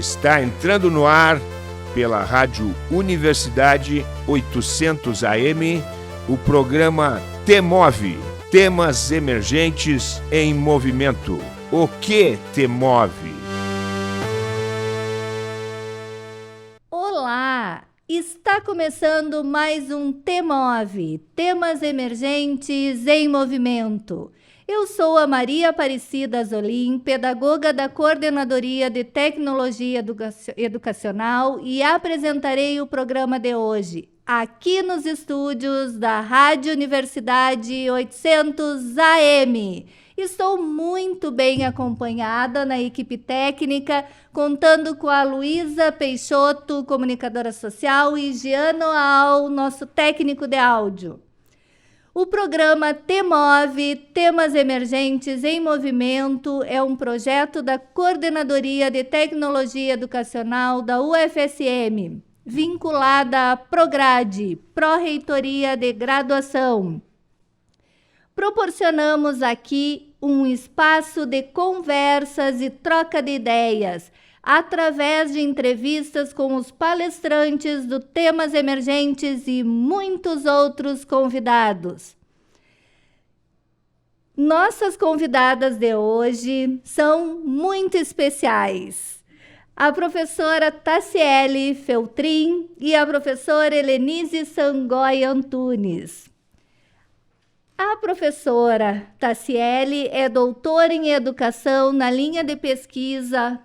Está entrando no ar pela Rádio Universidade 800 AM o programa T-Move, Temas Emergentes em Movimento. O que te move? Olá! Está começando mais um T-Move, Temas Emergentes em Movimento. Eu sou a Maria Aparecida Azolim, pedagoga da Coordenadoria de Tecnologia Educacional e apresentarei o programa de hoje, aqui nos estúdios da Rádio Universidade 800 AM. Estou muito bem acompanhada na equipe técnica, contando com a Luísa Peixoto, comunicadora social, e Jean Noal, nosso técnico de áudio. O programa T-Move, Temas Emergentes em Movimento, é um projeto da Coordenadoria de Tecnologia Educacional da UFSM, vinculada à Prograde, Pró-Reitoria de Graduação. Proporcionamos aqui um espaço de conversas e troca de ideias, através de entrevistas com os palestrantes do Temas Emergentes e muitos outros convidados. Nossas convidadas de hoje são muito especiais. A professora Taciele Feltrin e a professora Helenise Sangoy Antunes. A professora Taciele é doutora em Educação na linha de pesquisa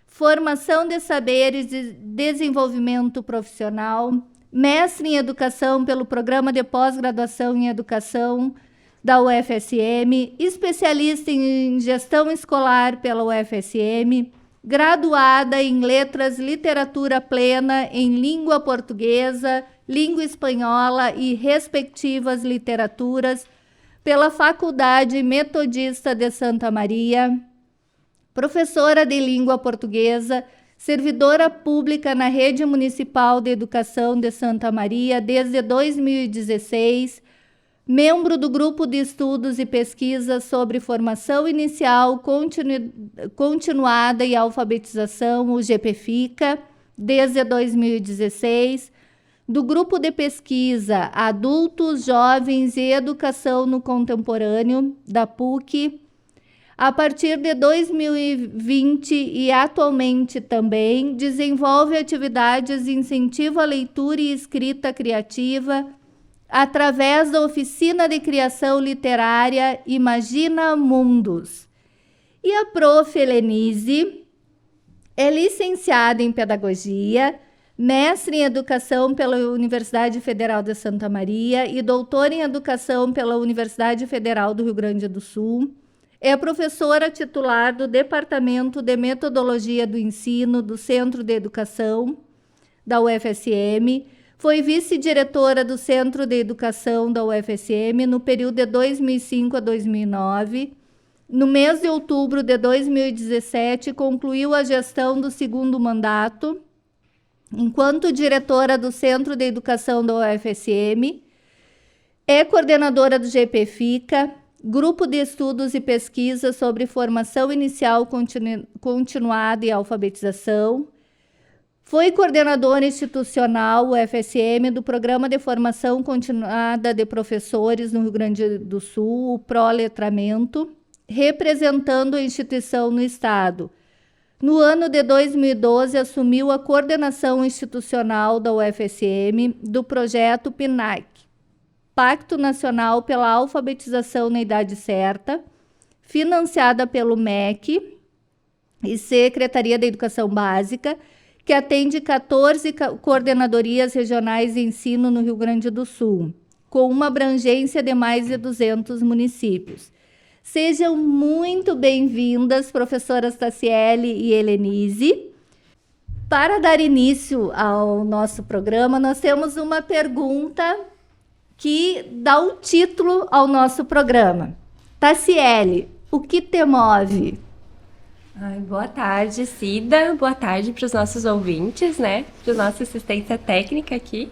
Formação de Saberes e Desenvolvimento Profissional, mestre em Educação pelo Programa de Pós-Graduação em Educação da UFSM, especialista em Gestão Escolar pela UFSM, graduada em Letras Literatura Plena em Língua Portuguesa, Língua Espanhola e respectivas literaturas pela Faculdade Metodista de Santa Maria, professora de língua portuguesa, servidora pública na Rede Municipal de Educação de Santa Maria desde 2016, membro do Grupo de Estudos e Pesquisas sobre Formação Inicial, Continuada e Alfabetização, o GPFICA, desde 2016, do Grupo de Pesquisa Adultos, Jovens e Educação no Contemporâneo, da PUC, a partir de 2020 e atualmente também desenvolve atividades de incentivo à leitura e escrita criativa através da Oficina de Criação Literária Imagina Mundos. E a prof. Helenise é licenciada em Pedagogia, mestre em Educação pela Universidade Federal de Santa Maria e doutora em Educação pela Universidade Federal do Rio Grande do Sul. É professora titular do Departamento de Metodologia do Ensino do Centro de Educação da UFSM, foi vice-diretora do Centro de Educação da UFSM no período de 2005 a 2009. No mês de outubro de 2017, concluiu a gestão do segundo mandato, enquanto diretora do Centro de Educação da UFSM, é coordenadora do GPFICA, Grupo de Estudos e Pesquisa sobre Formação Inicial, Continuada e Alfabetização. Foi coordenadora institucional UFSM do Programa de Formação Continuada de Professores no Rio Grande do Sul, o Pró-Letramento, representando a instituição no Estado. No ano de 2012, assumiu a coordenação institucional da UFSM do projeto PNAC, Pacto Nacional pela Alfabetização na Idade Certa, financiada pelo MEC e Secretaria da Educação Básica, que atende 14 coordenadorias regionais de ensino no Rio Grande do Sul, com uma abrangência de mais de 200 municípios. Sejam muito bem-vindas, professoras Taciele e Helenise. Para dar início ao nosso programa, nós temos uma pergunta que dá o título ao nosso programa. Taciele, o que te move? Boa tarde, Cida. Boa tarde para os nossos ouvintes, né? Para a nossa assistência técnica aqui.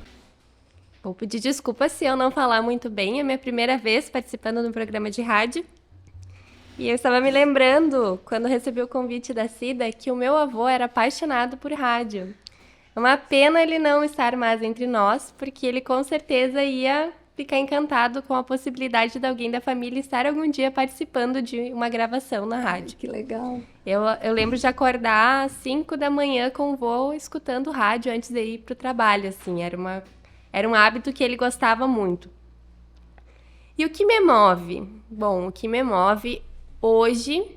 Vou pedir desculpa se eu não falar muito bem. É minha primeira vez participando do programa de rádio. E eu estava me lembrando, quando recebi o convite da Cida, que o meu avô era apaixonado por rádio. É uma pena ele não estar mais entre nós, porque ele com certeza ia ficar encantado com a possibilidade de alguém da família estar algum dia participando de uma gravação na rádio. Que legal. Eu lembro de acordar às 5 da manhã com o vô, escutando rádio antes de ir para o trabalho, assim. Era um hábito que ele gostava muito. E o que me move? Bom, o que me move hoje...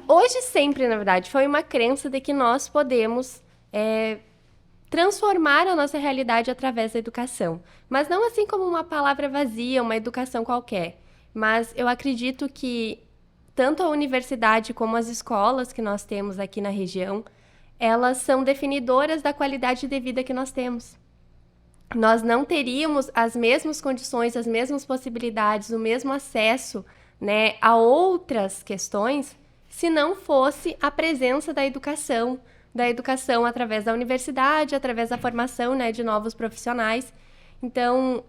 Hoje sempre, na verdade, foi uma crença de que nós podemos transformar a nossa realidade através da educação. Mas não assim como uma palavra vazia, uma educação qualquer. Mas eu acredito que tanto a universidade como as escolas que nós temos aqui na região, elas são definidoras da qualidade de vida que nós temos. Nós não teríamos as mesmas condições, as mesmas possibilidades, o mesmo acesso, né, a outras questões, se não fosse a presença da educação através da universidade, através da formação, né, de novos profissionais. Então,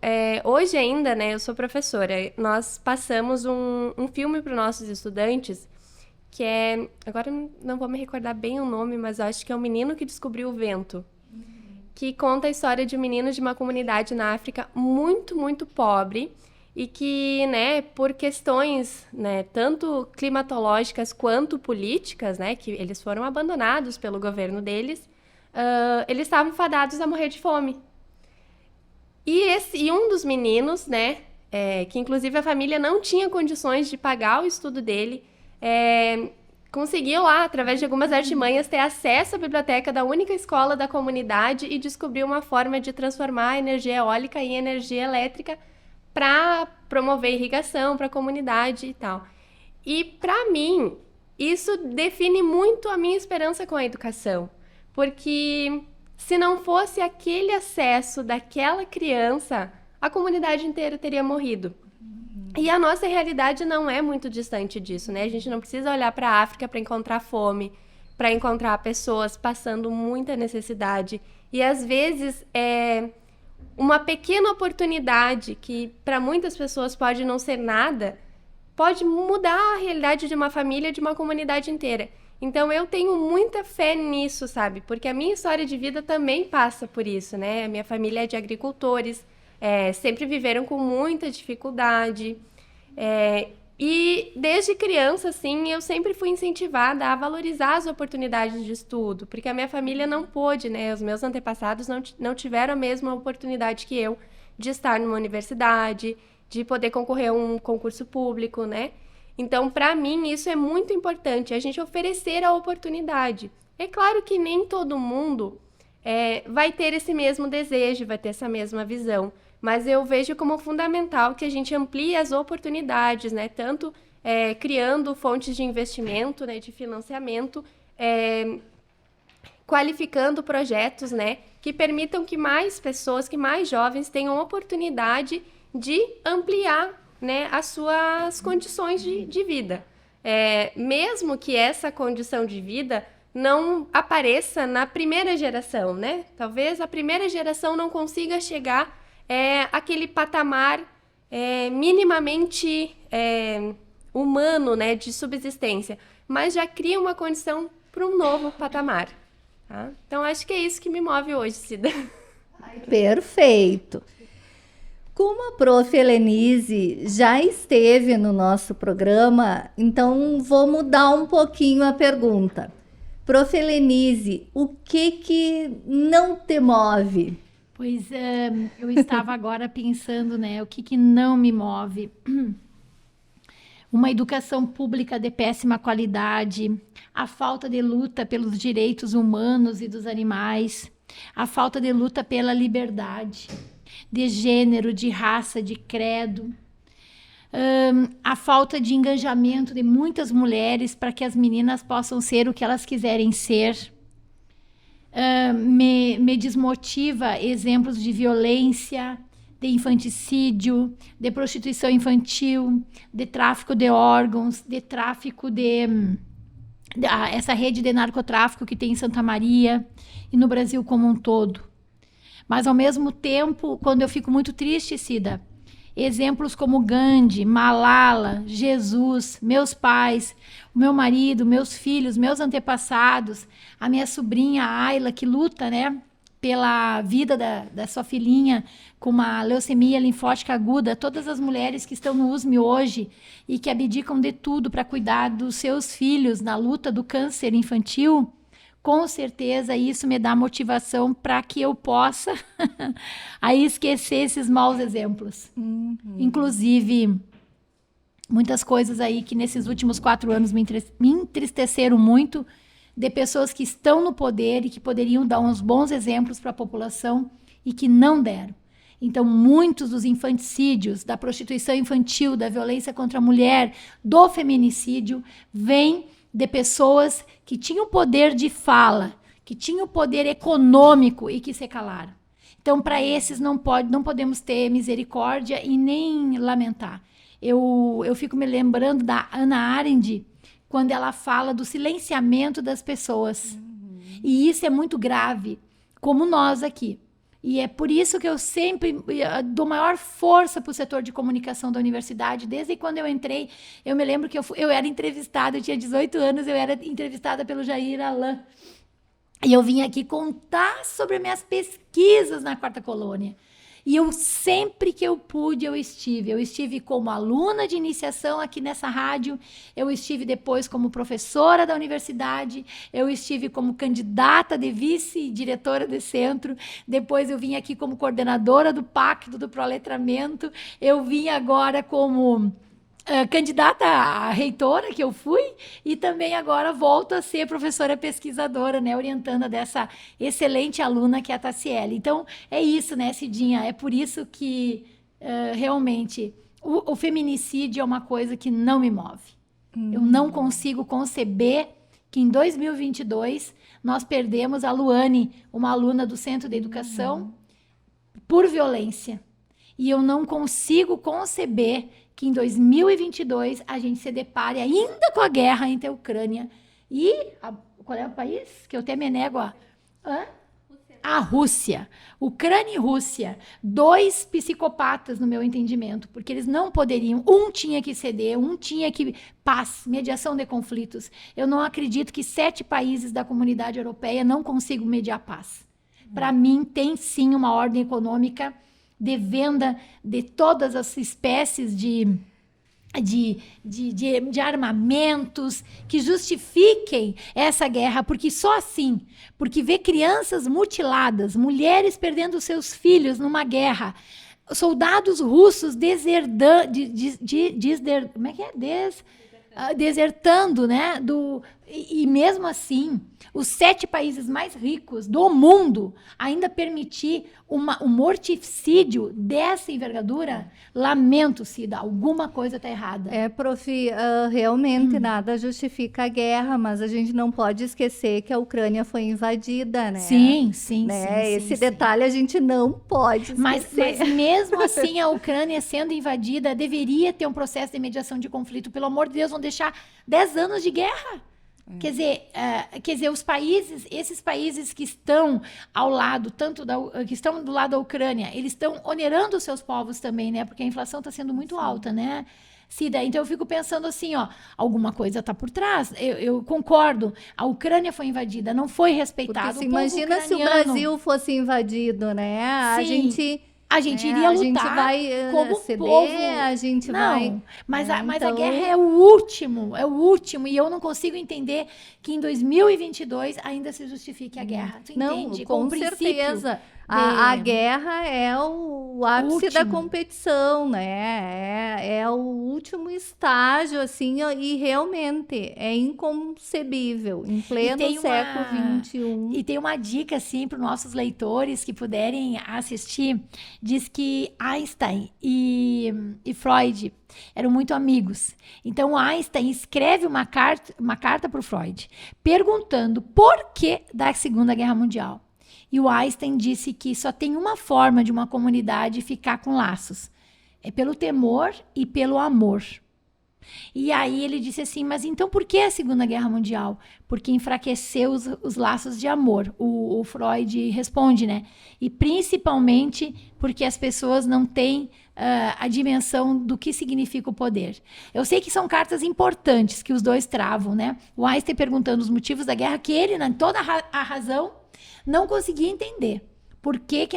hoje ainda, né, eu sou professora, nós passamos um filme para os nossos estudantes, que é, agora não vou me recordar bem o nome, mas eu acho que é O Menino que Descobriu o Vento, que conta a história de um menino de uma comunidade na África muito, muito pobre, e que, né, por questões, né, tanto climatológicas quanto políticas, né, que eles foram abandonados pelo governo deles, eles estavam fadados a morrer de fome. E um dos meninos, né, que inclusive a família não tinha condições de pagar o estudo dele, conseguiu lá, através de algumas artimanhas, ter acesso à biblioteca da única escola da comunidade e descobriu uma forma de transformar a energia eólica em energia elétrica para promover irrigação para a comunidade e tal. E, para mim, isso define muito a minha esperança com a educação, porque se não fosse aquele acesso daquela criança, a comunidade inteira teria morrido. E a nossa realidade não é muito distante disso, né? A gente não precisa olhar para a África para encontrar fome, para encontrar pessoas passando muita necessidade. E, às vezes, uma pequena oportunidade que para muitas pessoas pode não ser nada, pode mudar a realidade de uma família, de uma comunidade inteira. Então eu tenho muita fé nisso, sabe? Porque a minha história de vida também passa por isso, né? A minha família é de agricultores, sempre viveram com muita dificuldade. E desde criança, assim, eu sempre fui incentivada a valorizar as oportunidades de estudo, porque a minha família não pôde, né? Os meus antepassados não tiveram a mesma oportunidade que eu de estar numa universidade, de poder concorrer a um concurso público, né? Então, para mim, isso é muito importante, a gente oferecer a oportunidade. É claro que nem todo mundo vai ter esse mesmo desejo, vai ter essa mesma visão, mas eu vejo como fundamental que a gente amplie as oportunidades, né? Tanto criando fontes de investimento, né, de financiamento, qualificando projetos, né, que permitam que mais pessoas, que mais jovens tenham oportunidade de ampliar, né, as suas condições de vida. Mesmo que essa condição de vida não apareça na primeira geração, né? Talvez a primeira geração não consiga chegar àquele patamar minimamente humano, né, de subsistência, mas já cria uma condição para um novo patamar. Tá? Então, acho que é isso que me move hoje, Cida. Perfeito. Como a prof. Helenise já esteve no nosso programa, então vou mudar um pouquinho a pergunta. Prof. Helenise, o que não te move? Pois eu estava agora pensando, né, o que não me move. Uma educação pública de péssima qualidade, a falta de luta pelos direitos humanos e dos animais, a falta de luta pela liberdade de gênero, de raça, de credo, a falta de engajamento de muitas mulheres para que as meninas possam ser o que elas quiserem ser. Me desmotiva exemplos de violência, de infanticídio, de prostituição infantil, de tráfico de órgãos, de tráfico essa rede de narcotráfico que tem em Santa Maria e no Brasil como um todo. Mas, ao mesmo tempo, quando eu fico muito triste, Cida, exemplos como Gandhi, Malala, Jesus, meus pais, o meu marido, meus filhos, meus antepassados, a minha sobrinha Ayla, que luta, né, pela vida da sua filhinha com uma leucemia linfótica aguda, todas as mulheres que estão no USM hoje e que abdicam de tudo para cuidar dos seus filhos na luta do câncer infantil, com certeza isso me dá motivação para que eu possa aí esquecer esses maus exemplos. Inclusive, muitas coisas aí que nesses últimos 4 anos me entristeceram muito, de pessoas que estão no poder e que poderiam dar uns bons exemplos para a população e que não deram. Então, muitos dos infanticídios, da prostituição infantil, da violência contra a mulher, do feminicídio, vêm de pessoas que tinham poder de fala, que tinham poder econômico e que se calaram. Então, para esses não podemos ter misericórdia e nem lamentar. Eu fico me lembrando da Hannah Arendt, quando ela fala do silenciamento das pessoas. E isso é muito grave, como nós aqui. E é por isso que eu sempre dou maior força para o setor de comunicação da universidade. Desde quando eu entrei, eu me lembro que eu era entrevistada, eu tinha 18 anos, eu era entrevistada pelo Jair Alain. E eu vim aqui contar sobre minhas pesquisas na Quarta Colônia. E eu sempre que eu pude, eu estive como aluna de iniciação aqui nessa rádio, eu estive depois como professora da universidade, eu estive como candidata de vice-diretora de centro, depois eu vim aqui como coordenadora do Pacto do Proletramento, eu vim agora como candidata a reitora, que eu fui, e também agora volto a ser professora pesquisadora, né, orientanda dessa excelente aluna que é a Tassiele. Então, é isso, né, Cidinha? É por isso que, realmente, o feminicídio é uma coisa que não me move. Eu não consigo conceber que em 2022 nós perdemos a Luane, uma aluna do Centro de Educação, por violência. E eu não consigo conceber que em 2022 a gente se depare ainda com a guerra entre a Ucrânia e... qual é o país? Que eu até me nego a... A Rússia. Ucrânia e Rússia. 2 psicopatas, no meu entendimento, porque eles não poderiam... Um tinha que ceder, um tinha que... Paz, mediação de conflitos. Eu não acredito que 7 países da comunidade europeia não consigam mediar paz. Para mim, tem sim uma ordem econômica de venda de todas as espécies de armamentos que justifiquem essa guerra, porque só assim, porque ver crianças mutiladas, mulheres perdendo seus filhos numa guerra, soldados russos desertando, né? E mesmo assim, os 7 países mais ricos do mundo ainda permitir um morticídio dessa envergadura, lamento, Cida, alguma coisa está errada. Prof, realmente nada justifica a guerra, mas a gente não pode esquecer que a Ucrânia foi invadida, né? Sim. Esse detalhe a gente não pode esquecer. Mas mesmo assim, a Ucrânia sendo invadida, deveria ter um processo de mediação de conflito. Pelo amor de Deus, vão deixar 10 anos de guerra. Quer dizer, esses países que estão ao lado, que estão do lado da Ucrânia, eles estão onerando os seus povos também, né? Porque a inflação está sendo muito alta, né, Cida? Então eu fico pensando assim, alguma coisa está por trás. Eu concordo, a Ucrânia foi invadida, não foi respeitado. Porque imagina se o Brasil fosse invadido, né? Sim. A gente iria lutar. A gente vai como ceder, povo. A gente vai... Mas a guerra é o último, e eu não consigo entender que em 2022 ainda se justifique a guerra. Tu entende? Com certeza. A guerra é o ápice da competição, né? É o último estágio, assim, e realmente é inconcebível em pleno século XXI. E tem uma dica, assim, para os nossos leitores que puderem assistir. Diz que Einstein e Freud eram muito amigos. Então, Einstein escreve uma carta para o Freud, perguntando por que da Segunda Guerra Mundial. E o Einstein disse que só tem uma forma de uma comunidade ficar com laços. É pelo temor e pelo amor. E aí ele disse assim, mas então por que a Segunda Guerra Mundial? Porque enfraqueceu os laços de amor. O Freud responde, né? E principalmente porque as pessoas não têm a dimensão do que significa o poder. Eu sei que são cartas importantes que os dois travam, né? O Einstein perguntando os motivos da guerra, que ele, na toda a razão, não conseguia entender. Por que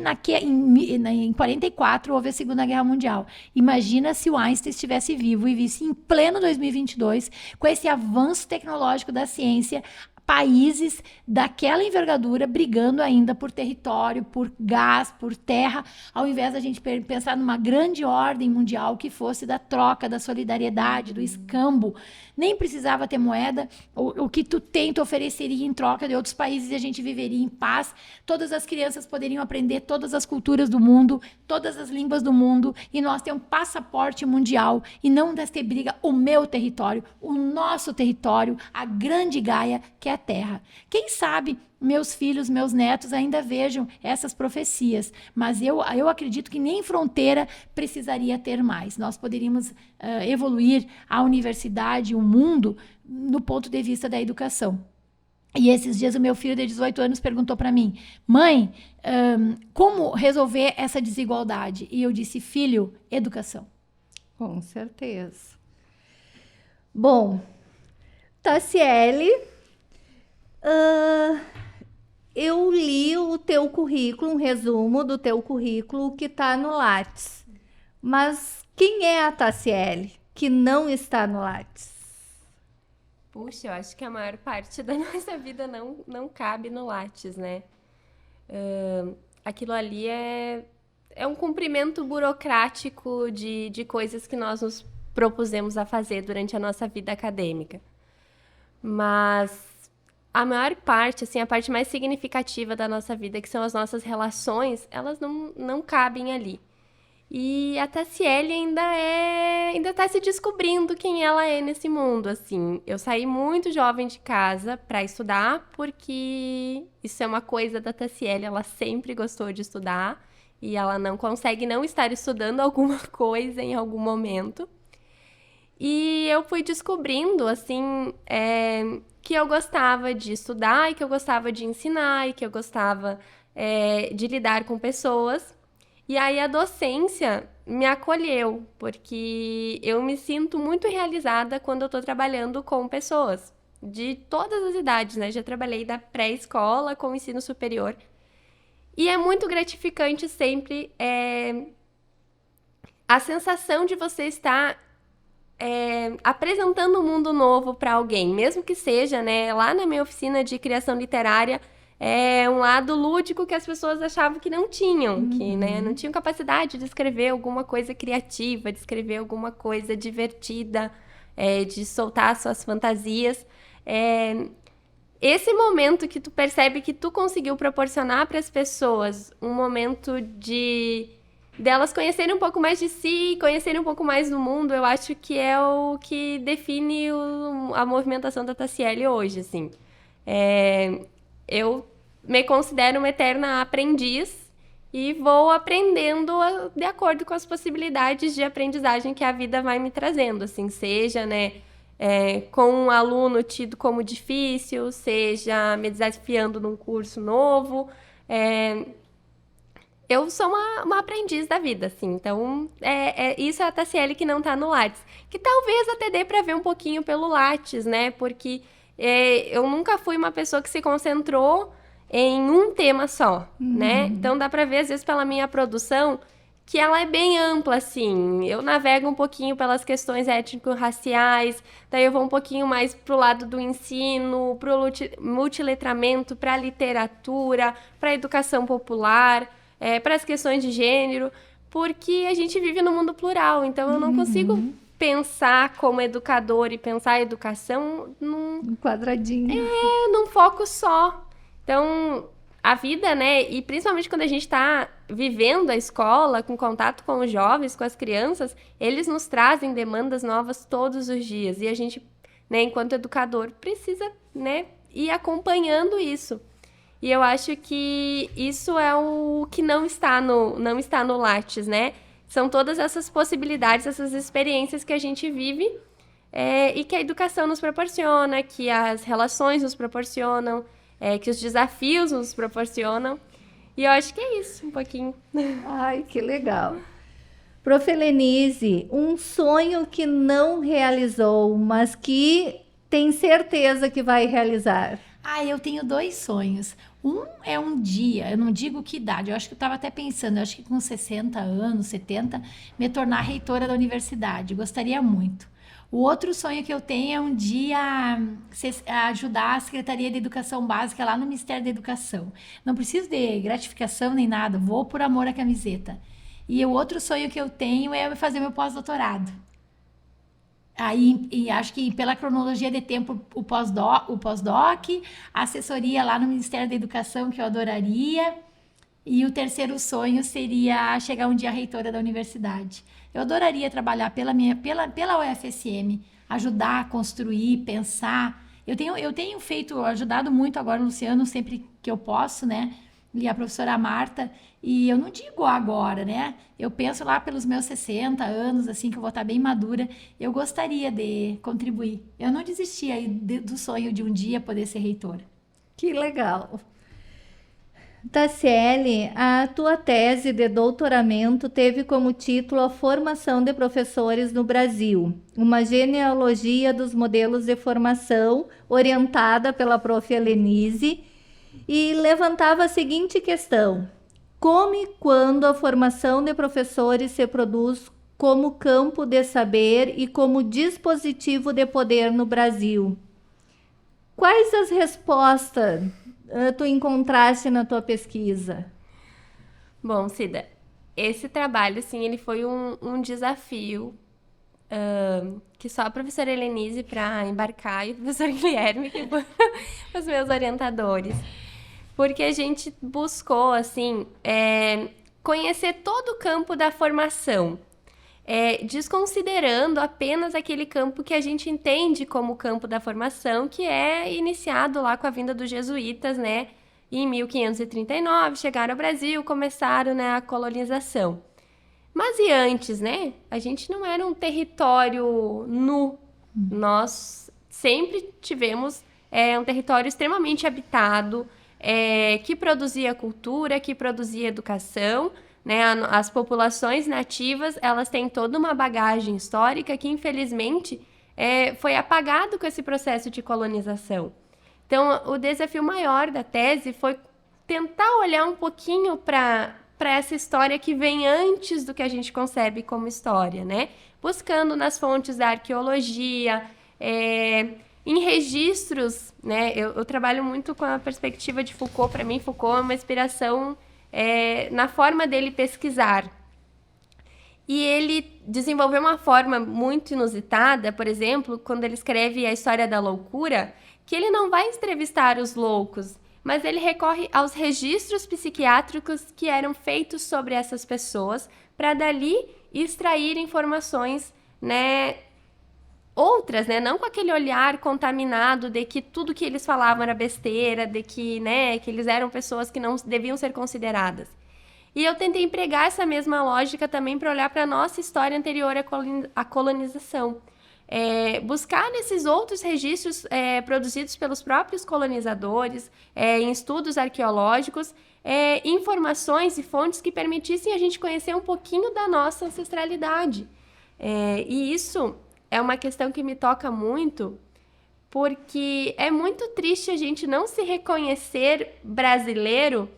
em 44 houve a Segunda Guerra Mundial? Imagina se o Einstein estivesse vivo e visse em pleno 2022, com esse avanço tecnológico da ciência, países daquela envergadura brigando ainda por território, por gás, por terra, ao invés da gente pensar numa grande ordem mundial que fosse da troca, da solidariedade, do escambo. Nem precisava ter moeda, o que tu tem, tu ofereceria em troca de outros países e a gente viveria em paz. Todas as crianças poderiam aprender todas as culturas do mundo, todas as línguas do mundo, e nós ter um passaporte mundial e não ter briga, o meu território, o nosso território, a grande Gaia, que é a Terra. Quem sabe meus filhos, meus netos ainda vejam essas profecias, mas eu acredito que nem fronteira precisaria ter mais. Nós poderíamos evoluir a universidade, o mundo, no ponto de vista da educação. E esses dias o meu filho de 18 anos perguntou para mim, mãe, como resolver essa desigualdade? E eu disse, filho, educação. Com certeza. Bom, Tassiele, eu li o teu currículo, um resumo do teu currículo que está no Lattes. Mas quem é a Tassiele que não está no Lattes? Puxa, eu acho que a maior parte da nossa vida não cabe no Lattes, né? Aquilo ali é um cumprimento burocrático de coisas que nós nos propusemos a fazer durante a nossa vida acadêmica. Mas a maior parte, assim, a parte mais significativa da nossa vida, que são as nossas relações, elas não cabem ali. E a Tassiele ainda está se descobrindo quem ela é nesse mundo, assim. Eu saí muito jovem de casa para estudar, porque isso é uma coisa da Tassiele, ela sempre gostou de estudar e ela não consegue não estar estudando alguma coisa em algum momento. E eu fui descobrindo, assim, que eu gostava de estudar e que eu gostava de ensinar e que eu gostava de lidar com pessoas. E aí a docência me acolheu, porque eu me sinto muito realizada quando eu estou trabalhando com pessoas de todas as idades, né? Já trabalhei da pré-escola com o ensino superior. E é muito gratificante sempre a sensação de você estar apresentando um mundo novo para alguém, mesmo que seja, né? Lá na minha oficina de criação literária, um lado lúdico que as pessoas achavam que não tinham, que, né, não tinham capacidade de escrever alguma coisa criativa, de escrever alguma coisa divertida, de soltar suas fantasias. Esse momento que tu percebe que tu conseguiu proporcionar para as pessoas um momento delas conhecerem um pouco mais de si, conhecerem um pouco mais do mundo, eu acho que é o que define a movimentação da Tassiele hoje, assim. Eu me considero uma eterna aprendiz e vou aprendendo de acordo com as possibilidades de aprendizagem que a vida vai me trazendo, assim, seja, né, com um aluno tido como difícil, seja me desafiando num curso novo. Eu sou uma aprendiz da vida, assim, então isso é a Tassiele que não tá no Lattes, que talvez até dê para ver um pouquinho pelo Lattes, né, porque eu nunca fui uma pessoa que se concentrou em um tema só, né? Então dá para ver, às vezes, pela minha produção, que ela é bem ampla, assim. Eu navego um pouquinho pelas questões étnico-raciais, daí eu vou um pouquinho mais pro lado do ensino, pro multiletramento, pra literatura, pra educação popular, para as questões de gênero, porque a gente vive num mundo plural, então eu não consigo pensar como educador e pensar a educação Um quadradinho. num foco só. Então, a vida, né, e principalmente quando a gente está vivendo a escola, com contato com os jovens, com as crianças, eles nos trazem demandas novas todos os dias. E a gente, né, enquanto educador, precisa, né, ir acompanhando isso. E eu acho que isso é o que não está no Lattes, né? São todas essas possibilidades, essas experiências que a gente vive e que a educação nos proporciona, que as relações nos proporcionam, que os desafios nos proporcionam. E eu acho que é isso, um pouquinho. Ai, que legal. Prof. Helenise, um sonho que não realizou, mas que tem certeza que vai realizar. Eu tenho 2 sonhos. Um é um dia, eu não digo que idade, eu acho que eu estava até pensando, eu acho que com 60 anos, 70, me tornar reitora da universidade. Gostaria muito. O outro sonho que eu tenho é um dia ajudar a Secretaria de Educação Básica lá no Ministério da Educação. Não preciso de gratificação nem nada, vou por amor à camiseta. E o outro sonho que eu tenho é fazer meu pós-doutorado. E acho que pela cronologia de tempo, o pós-doc, a assessoria lá no Ministério da Educação, que eu adoraria. E o terceiro sonho seria chegar um dia reitora da universidade. Eu adoraria trabalhar pela UFSM, ajudar a construir, pensar. Eu tenho ajudado muito agora o Luciano, sempre que eu posso, né? E a professora Marta, e eu não digo agora, né? Eu penso lá pelos meus 60 anos, assim, que eu vou estar bem madura, eu gostaria de contribuir. Eu não desisti aí do sonho de um dia poder ser reitora. Que legal. Tassiele, a tua tese de doutoramento teve como título a formação de professores no Brasil, uma genealogia dos modelos de formação orientada pela prof. Helenise, e levantava a seguinte questão: como e quando a formação de professores se produz como campo de saber e como dispositivo de poder no Brasil? Quais as respostas tu encontraste na tua pesquisa? Bom, Cida, esse trabalho, sim, ele foi um desafio que só a professora Helenise para embarcar e o professor Guilherme, que foram os meus orientadores. Porque a gente buscou, assim, conhecer todo o campo da formação, desconsiderando apenas aquele campo que a gente entende como campo da formação, que é iniciado lá com a vinda dos jesuítas, né? Em 1539, chegaram ao Brasil, começaram, né, a colonização. Mas e antes, né? A gente não era um território nu. Nós sempre tivemos um território extremamente habitado, que produzia cultura, que produzia educação, né? As populações nativas, elas têm toda uma bagagem histórica que, infelizmente, foi apagado com esse processo de colonização. Então, o desafio maior da tese foi tentar olhar um pouquinho para essa história que vem antes do que a gente concebe como história, né? Buscando nas fontes da arqueologia, em registros, né? Eu trabalho muito com a perspectiva de Foucault. Para mim, Foucault é uma inspiração na forma dele pesquisar. E ele desenvolveu uma forma muito inusitada, por exemplo, quando ele escreve A História da Loucura, que ele não vai entrevistar os loucos, mas ele recorre aos registros psiquiátricos que eram feitos sobre essas pessoas para dali extrair informações, né, outras, né, não com aquele olhar contaminado de que tudo que eles falavam era besteira, de que, né, que eles eram pessoas que não deviam ser consideradas. E eu tentei empregar essa mesma lógica também para olhar para a nossa história anterior à colonização. Buscar nesses outros registros produzidos pelos próprios colonizadores, em estudos arqueológicos, informações e fontes que permitissem a gente conhecer um pouquinho da nossa ancestralidade. E isso é uma questão que me toca muito, porque é muito triste a gente não se reconhecer brasileiro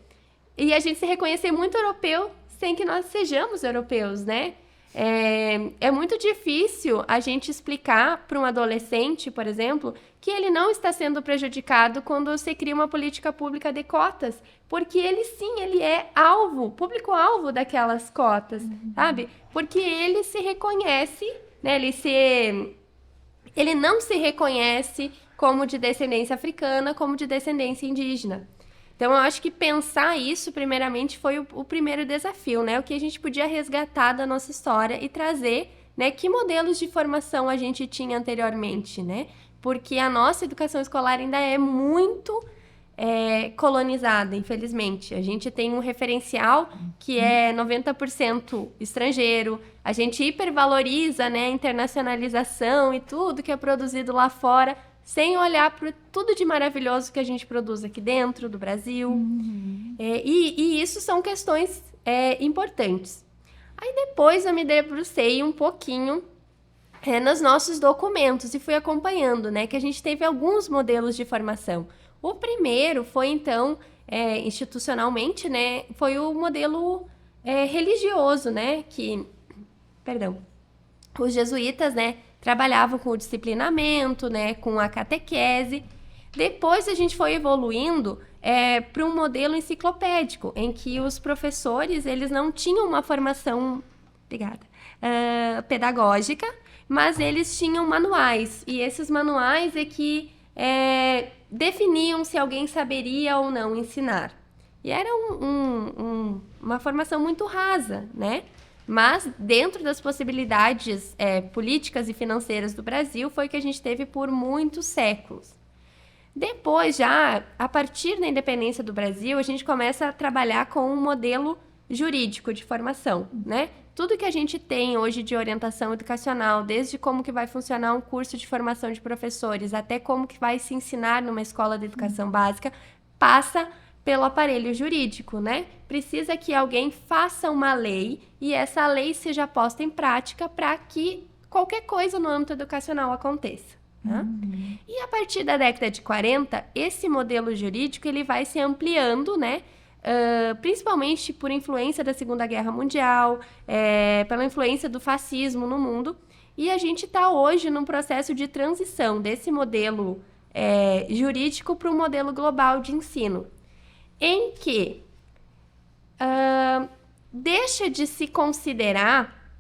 e a gente se reconhecer muito europeu sem que nós sejamos europeus, né? É muito difícil a gente explicar para um adolescente, por exemplo, que ele não está sendo prejudicado quando se cria uma política pública de cotas, porque ele sim, ele é público-alvo daquelas cotas, sabe? Porque ele se reconhece, né? Ele não se reconhece como de descendência africana, como de descendência indígena. Então, eu acho que pensar isso, primeiramente, foi o primeiro desafio, né? O que a gente podia resgatar da nossa história e trazer, né? Que modelos de formação a gente tinha anteriormente, né? Porque a nossa educação escolar ainda é muito colonizada, infelizmente. A gente tem um referencial que é 90% estrangeiro, a gente hipervaloriza, né, a internacionalização e tudo que é produzido lá fora, sem olhar para tudo de maravilhoso que a gente produz aqui dentro do Brasil. E isso são questões importantes. Aí depois eu me debrucei um pouquinho nos nossos documentos e fui acompanhando, né, que a gente teve alguns modelos de formação. O primeiro foi, então, institucionalmente, né, foi o modelo religioso, né, os jesuítas, né, trabalhavam com o disciplinamento, né, com a catequese. Depois a gente foi evoluindo para um modelo enciclopédico, em que os professores eles não tinham uma formação pedagógica, mas eles tinham manuais. E esses manuais é que definiam se alguém saberia ou não ensinar. E era uma formação muito rasa, né? Mas, dentro das possibilidades políticas e financeiras do Brasil, foi o que a gente teve por muitos séculos. Depois, já, a partir da independência do Brasil, a gente começa a trabalhar com um modelo jurídico de formação, né? Tudo que a gente tem hoje de orientação educacional, desde como que vai funcionar um curso de formação de professores, até como que vai se ensinar numa escola de educação básica, passa pelo aparelho jurídico, né? Precisa que alguém faça uma lei e essa lei seja posta em prática para que qualquer coisa no âmbito educacional aconteça. Né? E a partir da década de 40, esse modelo jurídico ele vai se ampliando, né? Principalmente por influência da Segunda Guerra Mundial, pela influência do fascismo no mundo. E a gente está hoje num processo de transição desse modelo jurídico para um modelo global de ensino, em que deixa de se considerar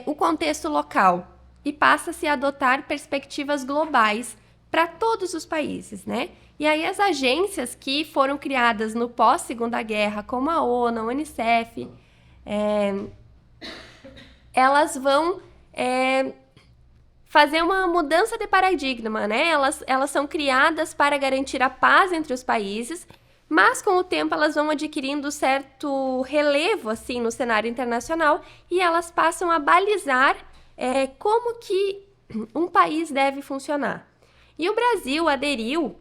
o contexto local e passa-se a adotar perspectivas globais para todos os países, né? E aí as agências que foram criadas no pós-Segunda Guerra, como a ONU, a Unicef, elas vão fazer uma mudança de paradigma, né? Elas são criadas para garantir a paz entre os países, mas com o tempo elas vão adquirindo certo relevo assim no cenário internacional e elas passam a balizar como que um país deve funcionar. E o Brasil aderiu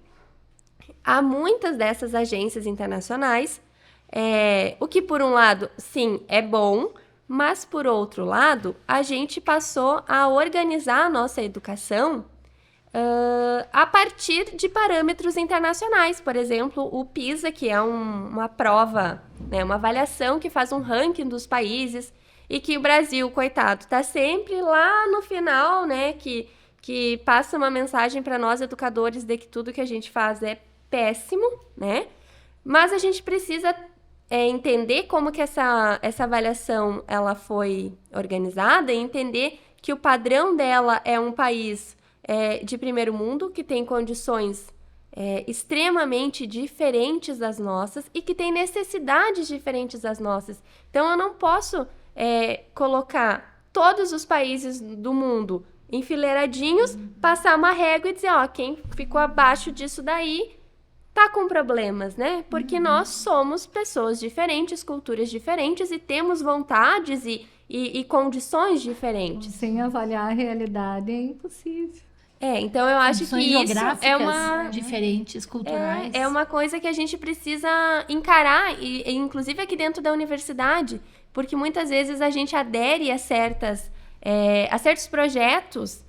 a muitas dessas agências internacionais, o que por um lado, sim, é bom, mas por outro lado, a gente passou a organizar a nossa educação a partir de parâmetros internacionais. Por exemplo, o PISA, que é uma prova, né, uma avaliação que faz um ranking dos países e que o Brasil, coitado, está sempre lá no final, né, que passa uma mensagem para nós educadores de que tudo que a gente faz é péssimo, né? Mas a gente precisa entender como que essa avaliação ela foi organizada e entender que o padrão dela é um país de primeiro mundo, que tem condições extremamente diferentes das nossas e que tem necessidades diferentes das nossas. Então, eu não posso colocar todos os países do mundo enfileiradinhos, passar uma régua e dizer, ó, quem ficou abaixo disso daí tá com problemas, né? Porque nós somos pessoas diferentes, culturas diferentes e temos vontades e condições diferentes. Sem avaliar a realidade é impossível. Então eu acho que isso é uma diferentes culturais. É uma coisa que a gente precisa encarar, e inclusive aqui dentro da universidade, porque muitas vezes a gente adere a certos projetos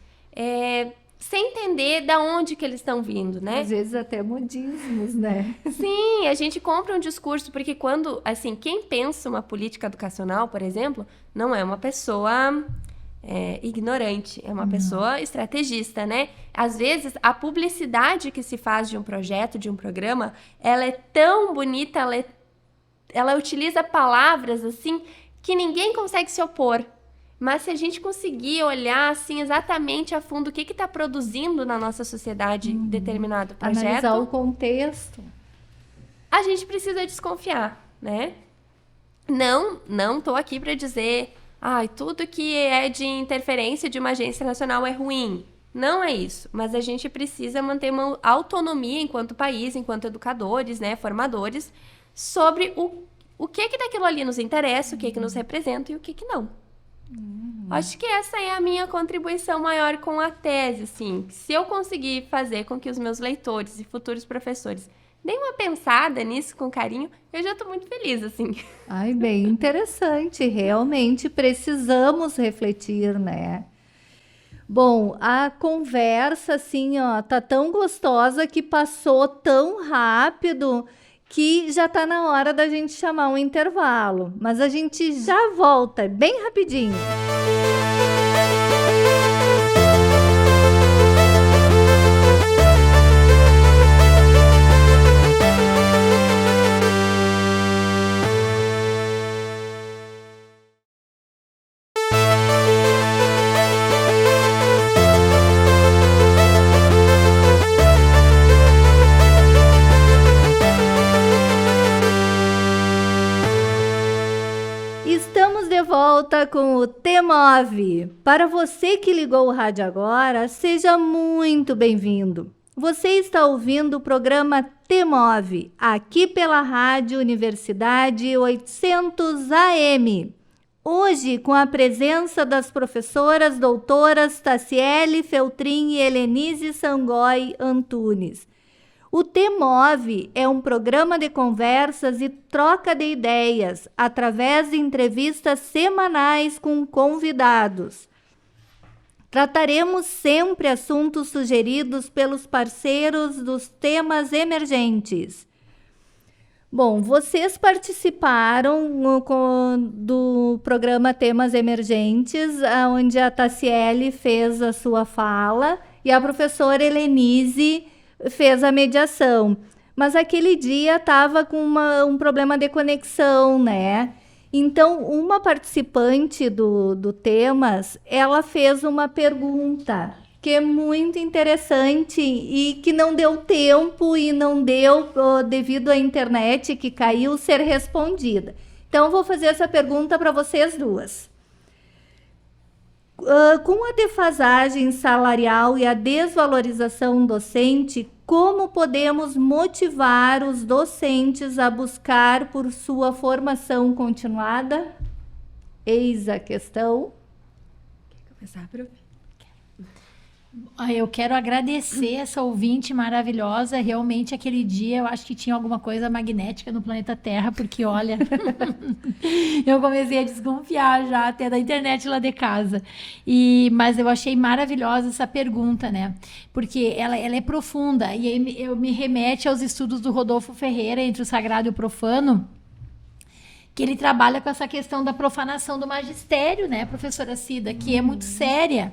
sem entender de onde que eles estão vindo, né? Às vezes até modismos, né? Sim, a gente compra um discurso, porque quando, assim, quem pensa uma política educacional, por exemplo, não é uma pessoa ignorante, é uma pessoa estrategista, né? Às vezes, a publicidade que se faz de um projeto, de um programa, ela é tão bonita, ela utiliza palavras, assim, que ninguém consegue se opor. Mas se a gente conseguir olhar assim, exatamente a fundo o que está produzindo na nossa sociedade determinado projeto... Analisar o contexto. A gente precisa desconfiar, né? Não estou aqui para dizer tudo que é de interferência de uma agência nacional é ruim. Não é isso, mas a gente precisa manter uma autonomia enquanto país, enquanto educadores, né, formadores, sobre o que daquilo ali nos interessa, o que nos representa e o que não. Acho que essa é a minha contribuição maior com a tese, assim. Se eu conseguir fazer com que os meus leitores e futuros professores deem uma pensada nisso com carinho, eu já estou muito feliz, assim. Ai, bem interessante. Realmente precisamos refletir, né? Bom, a conversa, assim, ó, tá tão gostosa que passou tão rápido que já tá na hora da gente chamar um intervalo. Mas a gente já volta, bem rapidinho. Estamos de volta com o T9. Para você que ligou o rádio agora, seja muito bem-vindo. Você está ouvindo o programa T9, aqui pela Rádio Universidade 800 AM. Hoje, com a presença das professoras doutoras Taciele Feltrin e Helenise Sangoi Antunes. O T9 é um programa de conversas e troca de ideias através de entrevistas semanais com convidados. Trataremos sempre assuntos sugeridos pelos parceiros dos temas emergentes. Bom, vocês participaram do programa Temas Emergentes, onde a Taciele fez a sua fala e a professora Helenise fez a mediação, mas aquele dia estava com um problema de conexão, né? Então, uma participante do Temas, ela fez uma pergunta que é muito interessante e que não deu tempo e não deu, devido à internet que caiu, ser respondida. Então, eu vou fazer essa pergunta para vocês duas. Com a defasagem salarial e a desvalorização docente, como podemos motivar os docentes a buscar por sua formação continuada? Eis a questão. Quer começar, prof? Eu quero agradecer essa ouvinte maravilhosa. Realmente, aquele dia, eu acho que tinha alguma coisa magnética no planeta Terra, porque, olha, eu comecei a desconfiar já até da internet lá de casa. Mas eu achei maravilhosa essa pergunta, né? Porque ela é profunda e eu me remete aos estudos do Rodolfo Ferreira, Entre o Sagrado e o Profano, que ele trabalha com essa questão da profanação do magistério, né, professora Cida, que é muito séria.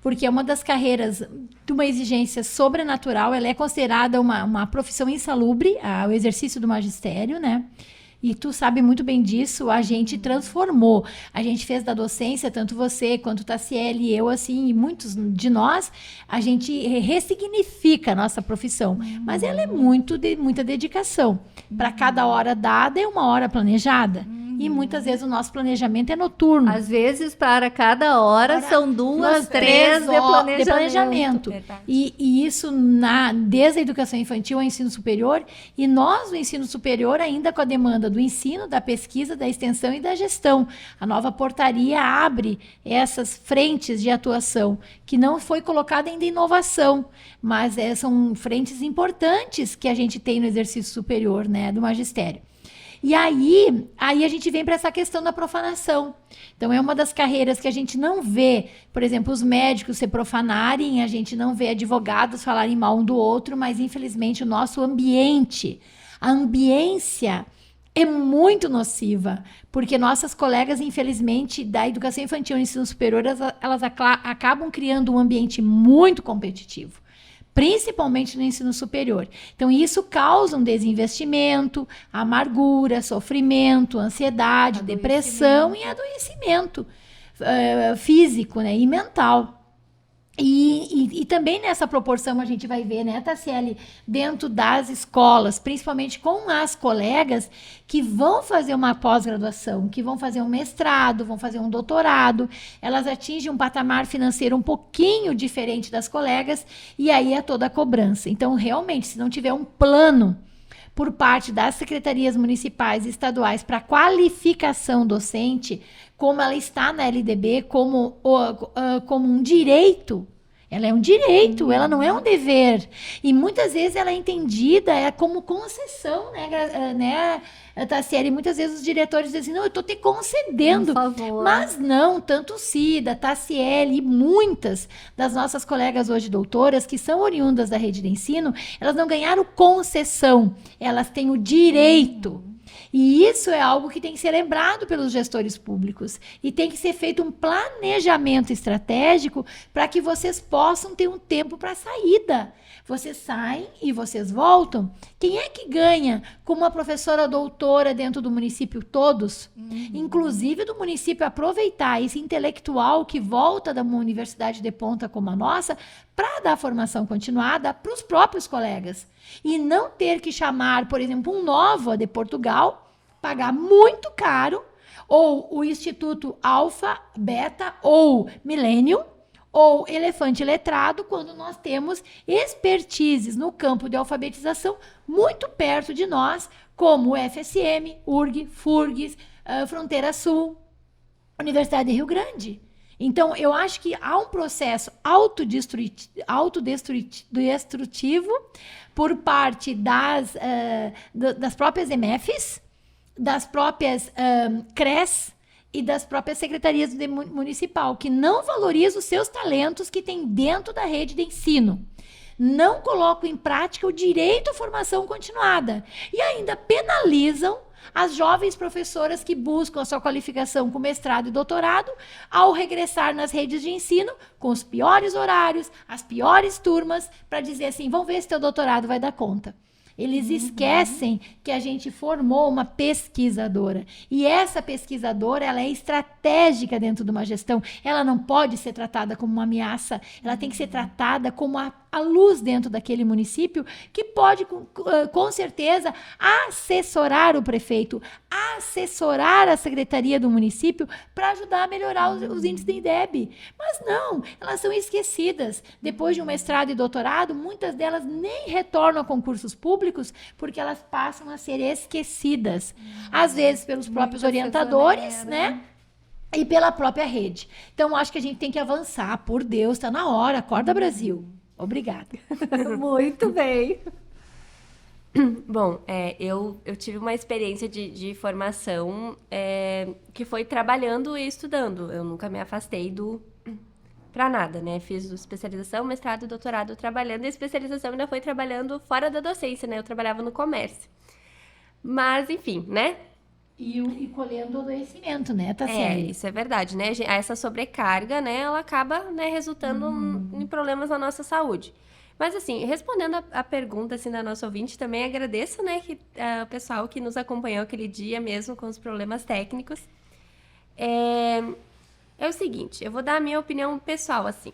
Porque é uma das carreiras de uma exigência sobrenatural, ela é considerada uma profissão insalubre, o exercício do magistério, né? E tu sabe muito bem disso, a gente transformou. A gente fez da docência, tanto você quanto Taciele e eu, assim, e muitos de nós, a gente ressignifica a nossa profissão. Mas ela é muita dedicação. Para cada hora dada é uma hora planejada. E muitas vezes o nosso planejamento é noturno. Às vezes, para cada hora, são duas, três de planejamento. E isso desde a educação infantil ao ensino superior. E nós, no ensino superior, ainda com a demanda do ensino, da pesquisa, da extensão e da gestão. A nova portaria abre essas frentes de atuação, que não foi colocada ainda em inovação, mas são frentes importantes que a gente tem no exercício superior, né, do magistério. E aí a gente vem para essa questão da profanação. Então, é uma das carreiras que a gente não vê, por exemplo, os médicos se profanarem, a gente não vê advogados falarem mal um do outro, mas, infelizmente, o nosso ambiente, a ambiência é muito nociva, porque nossas colegas, infelizmente, da educação infantil e ensino superior, elas acabam criando um ambiente muito competitivo, principalmente no ensino superior. Então, isso causa um desinvestimento, amargura, sofrimento, ansiedade, depressão e adoecimento físico, né, e mental. E também nessa proporção a gente vai ver, né, Tassiele, dentro das escolas, principalmente com as colegas que vão fazer uma pós-graduação, que vão fazer um mestrado, vão fazer um doutorado, elas atingem um patamar financeiro um pouquinho diferente das colegas, e aí é toda a cobrança. Então, realmente, se não tiver um plano por parte das secretarias municipais e estaduais para qualificação docente, como ela está na LDB, como um direito. Ela é um direito, ela não é um dever. E muitas vezes ela é entendida como concessão, né, Tassiele? Muitas vezes os diretores dizem, não, eu estou te concedendo. Por favor. Mas não, tanto Cida, Tassiele e muitas das nossas colegas hoje doutoras, que são oriundas da rede de ensino, elas não ganharam concessão, elas têm o direito. E isso é algo que tem que ser lembrado pelos gestores públicos. E tem que ser feito um planejamento estratégico para que vocês possam ter um tempo para saída. Vocês saem e vocês voltam. Quem é que ganha como uma professora doutora dentro do município? Todos. Inclusive do município aproveitar esse intelectual que volta da uma universidade de ponta como a nossa para dar formação continuada para os próprios colegas. E não ter que chamar, por exemplo, um Nova de Portugal, pagar muito caro, ou o Instituto Alfa, Beta ou Millennium, ou Elefante Letrado, quando nós temos expertises no campo de alfabetização muito perto de nós, como o FSM, URG, FURGS, Fronteira Sul, Universidade de Rio Grande. Então, eu acho que há um processo autodestrutivo por parte das próprias EMEFs, das próprias CRES e das próprias secretarias municipal, que não valorizam os seus talentos que tem dentro da rede de ensino. Não colocam em prática o direito à formação continuada e ainda penalizam as jovens professoras que buscam a sua qualificação com mestrado e doutorado ao regressar nas redes de ensino com os piores horários, as piores turmas, para dizer assim, vamos ver se teu doutorado vai dar conta. Eles esquecem que a gente formou uma pesquisadora. E essa pesquisadora, ela é estratégica dentro de uma gestão. Ela não pode ser tratada como uma ameaça. Ela tem que ser tratada como a luz dentro daquele município, que pode, com certeza, assessorar o prefeito, assessorar a secretaria do município para ajudar a melhorar os índices de IDEB. Mas não, elas são esquecidas. Depois de um mestrado e doutorado, muitas delas nem retornam a concursos públicos porque elas passam a ser esquecidas. Às vezes pelos próprios orientadores, né? E pela própria rede. Então, acho que a gente tem que avançar. Por Deus, está na hora. Acorda, Brasil. Obrigada. Muito bem. Bom, eu tive uma experiência de formação que foi trabalhando e estudando. Eu nunca me afastei para nada, né? Fiz especialização, mestrado, doutorado trabalhando, e a especialização ainda foi trabalhando fora da docência, né? Eu trabalhava no comércio. Mas, enfim, né? E colhendo o adoecimento, né, Tassiele? Isso é verdade, né? Essa sobrecarga, né, ela acaba, né, resultando em problemas na nossa saúde. Mas, assim, respondendo a pergunta, assim, da nossa ouvinte, também agradeço, né, o pessoal que nos acompanhou aquele dia mesmo com os problemas técnicos. É o seguinte, eu vou dar a minha opinião pessoal, assim.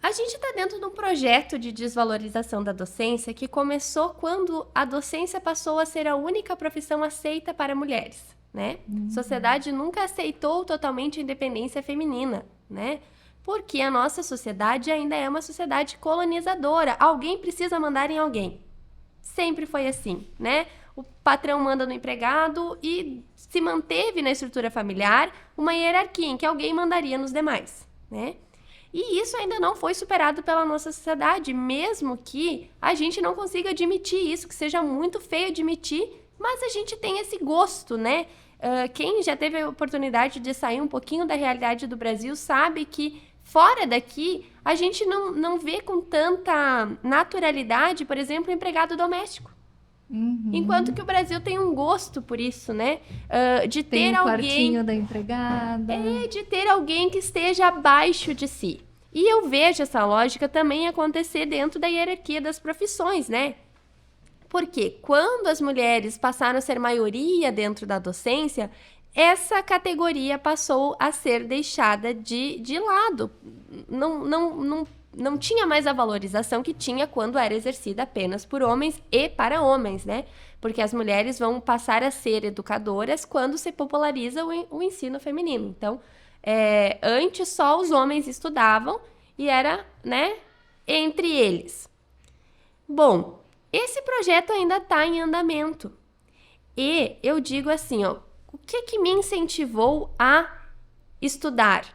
A gente está dentro de um projeto de desvalorização da docência que começou quando a docência passou a ser a única profissão aceita para mulheres, né? A sociedade nunca aceitou totalmente a independência feminina, né? Porque a nossa sociedade ainda é uma sociedade colonizadora. Alguém precisa mandar em alguém. Sempre foi assim, né? O patrão manda no empregado e se manteve na estrutura familiar uma hierarquia em que alguém mandaria nos demais, né? E isso ainda não foi superado pela nossa sociedade, mesmo que a gente não consiga admitir isso, que seja muito feio admitir, mas a gente tem esse gosto, né? Quem já teve a oportunidade de sair um pouquinho da realidade do Brasil sabe que fora daqui a gente não vê com tanta naturalidade, por exemplo, o empregado doméstico. Enquanto que o Brasil tem um gosto por isso, né? De ter tem um alguém... quartinho da empregada. De ter alguém que esteja abaixo de si. E eu vejo essa lógica também acontecer dentro da hierarquia das profissões, né? Porque quando as mulheres passaram a ser maioria dentro da docência, essa categoria passou a ser deixada de lado. Não tinha mais a valorização que tinha quando era exercida apenas por homens e para homens, né? Porque as mulheres vão passar a ser educadoras quando se populariza o ensino feminino. Então, antes só os homens estudavam e era, né, entre eles. Bom, esse projeto ainda está em andamento. E eu digo assim, ó, o que me incentivou a estudar?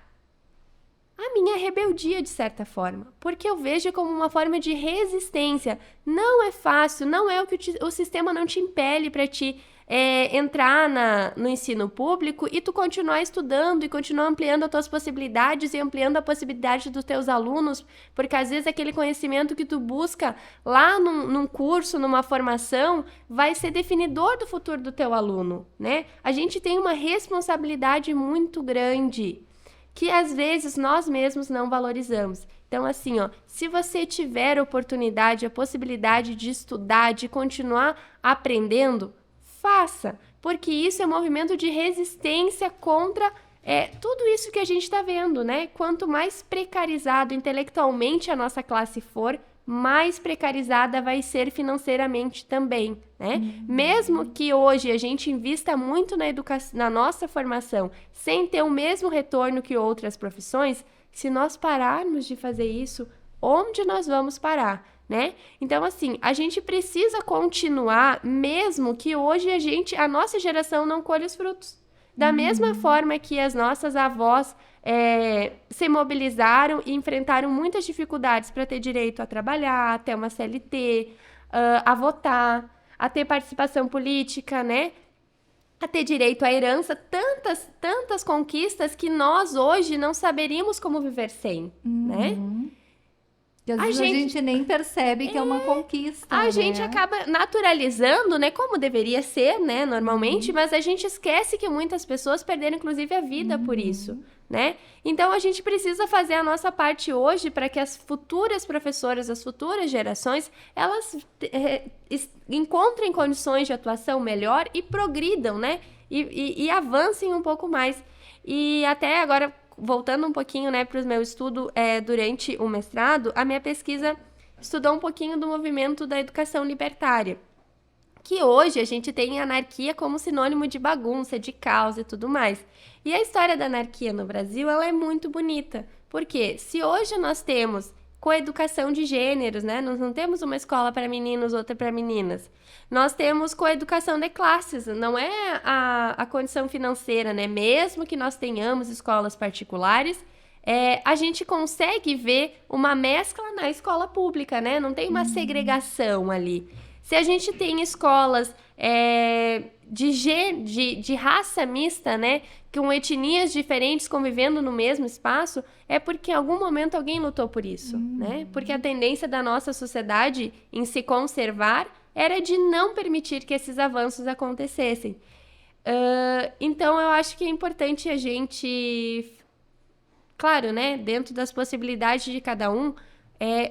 A minha rebeldia, de certa forma, porque eu vejo como uma forma de resistência. Não é fácil, não é o que o sistema não te impele para ti entrar no ensino público e tu continuar estudando e continuar ampliando as tuas possibilidades e ampliando a possibilidade dos teus alunos, porque às vezes aquele conhecimento que tu busca lá num curso, numa formação, vai ser definidor do futuro do teu aluno, né? A gente tem uma responsabilidade muito grande que às vezes nós mesmos não valorizamos. Então, assim, ó, se você tiver a oportunidade, a possibilidade de estudar, de continuar aprendendo, faça, porque isso é um movimento de resistência contra tudo isso que a gente está vendo, né? Quanto mais precarizado intelectualmente a nossa classe for, mais precarizada vai ser financeiramente também, né? Mesmo que hoje a gente invista muito na educação, na nossa formação, sem ter o mesmo retorno que outras profissões, se nós pararmos de fazer isso, onde nós vamos parar, né? Então, assim, a gente precisa continuar, mesmo que hoje a nossa geração não colhe os frutos. Da mesma forma que as nossas avós se mobilizaram e enfrentaram muitas dificuldades para ter direito a trabalhar, a ter uma CLT, a votar, a ter participação política, né? A ter direito à herança, tantas conquistas que nós hoje não saberíamos como viver sem, né? E às vezes a gente nem percebe que é uma conquista. A gente acaba naturalizando, né? Como deveria ser, né? Normalmente, mas a gente esquece que muitas pessoas perderam, inclusive, a vida por isso, né? Então, a gente precisa fazer a nossa parte hoje para que as futuras professoras, as futuras gerações, elas encontrem condições de atuação melhor e progridam, né? E avancem um pouco mais. E até agora, voltando um pouquinho, né, para o meu estudo durante o mestrado, a minha pesquisa estudou um pouquinho do movimento da educação libertária, que hoje a gente tem anarquia como sinônimo de bagunça, de caos e tudo mais. E a história da anarquia no Brasil, ela é muito bonita, porque se hoje nós temos coeducação de gêneros, né, nós não temos uma escola para meninos, outra para meninas, nós temos coeducação de classes, não é a condição financeira, né, mesmo que nós tenhamos escolas particulares, a gente consegue ver uma mescla na escola pública, né, não tem uma segregação ali. Se a gente tem escolas de raça mista, né, com etnias diferentes convivendo no mesmo espaço, é porque em algum momento alguém lutou por isso, né? Porque a tendência da nossa sociedade em se conservar era de não permitir que esses avanços acontecessem. Então, eu acho que é importante a gente, claro, né, dentro das possibilidades de cada um,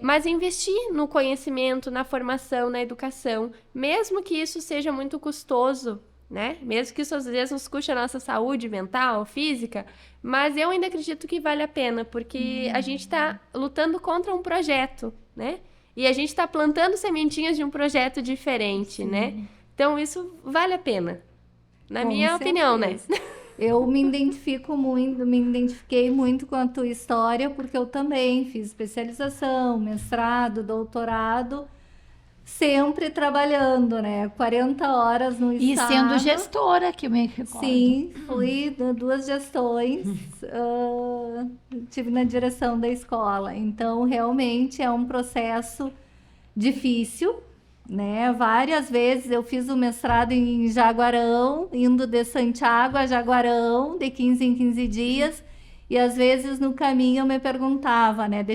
mas investir no conhecimento, na formação, na educação, mesmo que isso seja muito custoso, né? Mesmo que isso às vezes nos custe a nossa saúde mental, física, mas eu ainda acredito que vale a pena, porque a gente está lutando contra um projeto, né? E a gente está plantando sementinhas de um projeto diferente, né? Então isso vale a pena, na minha opinião, né? Eu me identifiquei muito com a tua história, porque eu também fiz especialização, mestrado, doutorado, sempre trabalhando, né? 40 horas no estado. E sendo gestora, que eu me recordo. Sim, fui 2 gestões, tive na direção da escola. Então, realmente é um processo difícil, né? Várias vezes eu fiz o mestrado em Jaguarão, indo de Santiago a Jaguarão, de 15 em 15 dias. E às vezes no caminho eu me perguntava, né,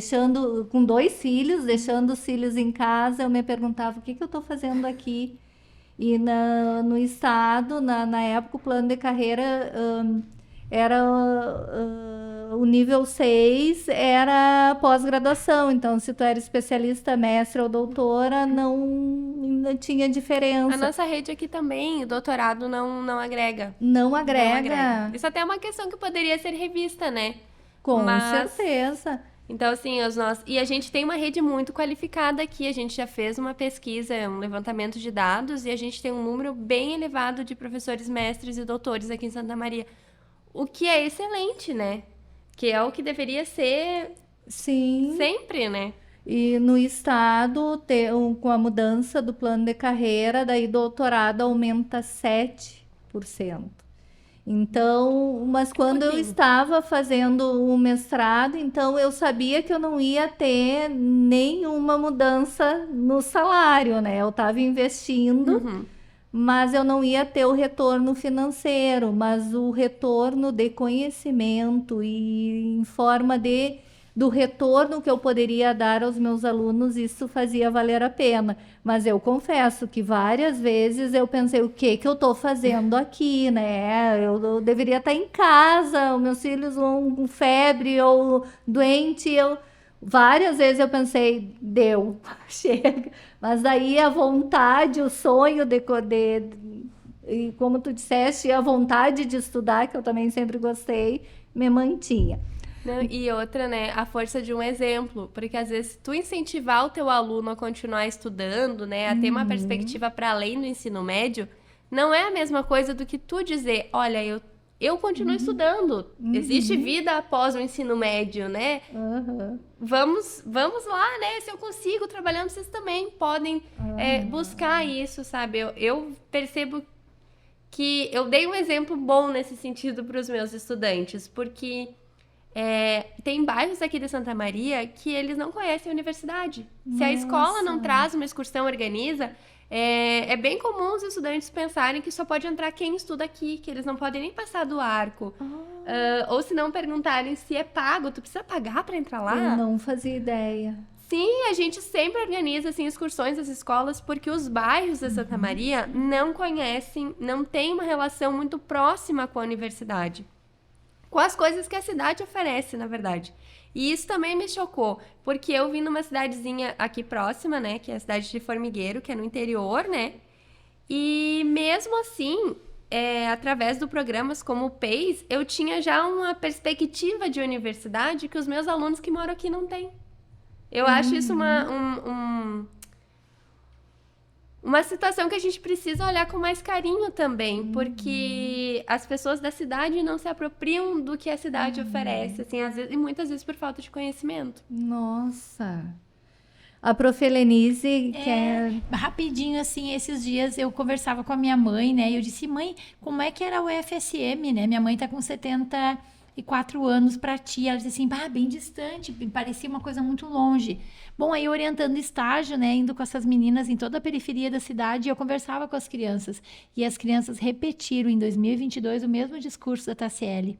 com 2 filhos, deixando os filhos em casa, eu me perguntava o que eu estou fazendo aqui. E no estado, na época, o plano de carreira era o nível 6 era pós-graduação, então se tu era especialista, mestre ou doutora, não tinha A diferença. nossa rede aqui também, o doutorado não agrega. Não Não agrega, Isso até é uma questão que poderia ser revista, né? com Mas- certeza. Então, assim, e a gente tem uma rede muito qualificada aqui. A gente já fez uma pesquisa, um levantamento de dados, e a gente tem um número bem elevado de professores, mestres e doutores aqui em Santa Maria. O que é excelente, né? Que é o que deveria ser Sim. sempre, né? E no estado, com a mudança do plano de carreira, daí doutorado aumenta 7%. Então, mas quando eu pouquinho. estava fazendo o mestrado, então eu sabia que eu não ia ter nenhuma mudança no salário, né? Eu estava investindo, Uhum. mas eu não ia ter o retorno financeiro, mas o retorno de conhecimento e em forma do retorno que eu poderia dar aos meus alunos, isso fazia valer a pena. Mas eu confesso que várias vezes eu pensei, o que que eu estou fazendo aqui, né? Eu deveria estar em casa, os meus filhos vão com febre ou doente, várias vezes eu pensei, deu, chega. Mas daí a vontade, o sonho e como tu disseste, a vontade de estudar, que eu também sempre gostei, me mantinha. Não, e outra, né, a força de um exemplo, porque às vezes tu incentivar o teu aluno a continuar estudando, né, a ter uma perspectiva para além do ensino médio, não é a mesma coisa do que tu dizer, olha, eu continuo estudando, existe vida após o ensino médio, né? Aham. Vamos lá, né? Se eu consigo trabalhando, vocês também podem buscar isso, sabe? Eu percebo que eu dei um exemplo bom nesse sentido para os meus estudantes, porque tem bairros aqui de Santa Maria que eles não conhecem a universidade. Se a escola não traz uma excursão, organiza, é bem comum os estudantes pensarem que só pode entrar quem estuda aqui, que eles não podem nem passar do arco. Ou se não perguntarem se é pago, tu precisa pagar para entrar lá? Eu não fazia ideia. Sim, a gente sempre organiza assim, excursões das escolas porque os bairros de Santa Maria não conhecem, não têm uma relação muito próxima com a universidade. Com as coisas que a cidade oferece, na verdade. E isso também me chocou, porque eu vim numa cidadezinha aqui próxima, né, que é a cidade de Formigueiro, que é no interior, né, e mesmo assim, através do programas como o PEIS, eu tinha já uma perspectiva de universidade que os meus alunos que moram aqui não têm. Eu acho isso uma situação que a gente precisa olhar com mais carinho também, porque as pessoas da cidade não se apropriam do que a cidade oferece, assim, às vezes, e muitas vezes por falta de conhecimento. Nossa. A Prof. Helenise quer... Rapidinho, assim, esses dias eu conversava com a minha mãe, né? E eu disse, mãe, como é que era o UFSM, né? Minha mãe tá com 74 anos para ti. Ela disse assim, bem distante, parecia uma coisa muito longe. Bom, aí orientando estágio, né, indo com essas meninas em toda a periferia da cidade, eu conversava com as crianças. E as crianças repetiram em 2022 o mesmo discurso da Tassiele.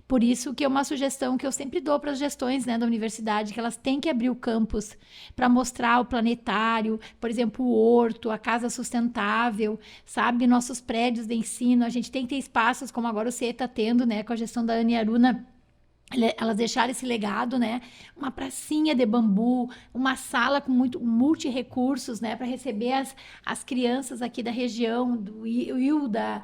Por isso que é uma sugestão que eu sempre dou para as gestões, né, da universidade, que elas têm que abrir o campus para mostrar o planetário, por exemplo, o horto, a casa sustentável, sabe, nossos prédios de ensino. A gente tem que ter espaços, como agora o CIE está tendo, né, com a gestão da Anne Aruna, elas deixaram esse legado, né? Uma pracinha de bambu, uma sala com multi-recursos, né? Para receber as crianças aqui da região, do Hilda,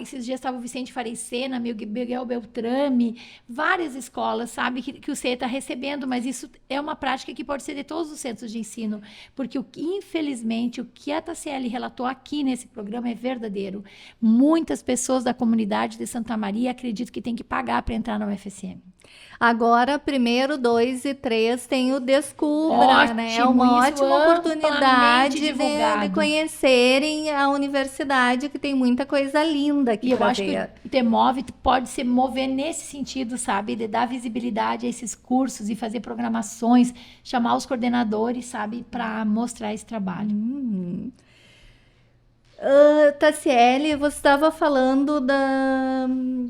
esses dias estava o Vicente Farecena, Miguel Beltrame, várias escolas, sabe? Que o CE está recebendo, mas isso é uma prática que pode ser de todos os centros de ensino, porque infelizmente o que a Tassiele relatou aqui nesse programa é verdadeiro. Muitas pessoas da comunidade de Santa Maria acreditam que tem que pagar para entrar na UFSM. Agora, 1º, 2 e 3 tem o Descubra, Ótimo, né? É uma isso ótima oportunidade amplamente de divulgado. conhecerem a universidade, que tem muita coisa linda aqui E eu para acho ver. que o Temove pode se mover nesse sentido, sabe? De dar visibilidade a esses cursos e fazer programações, chamar os coordenadores, sabe? Para mostrar esse trabalho. Tassiele, você estava falando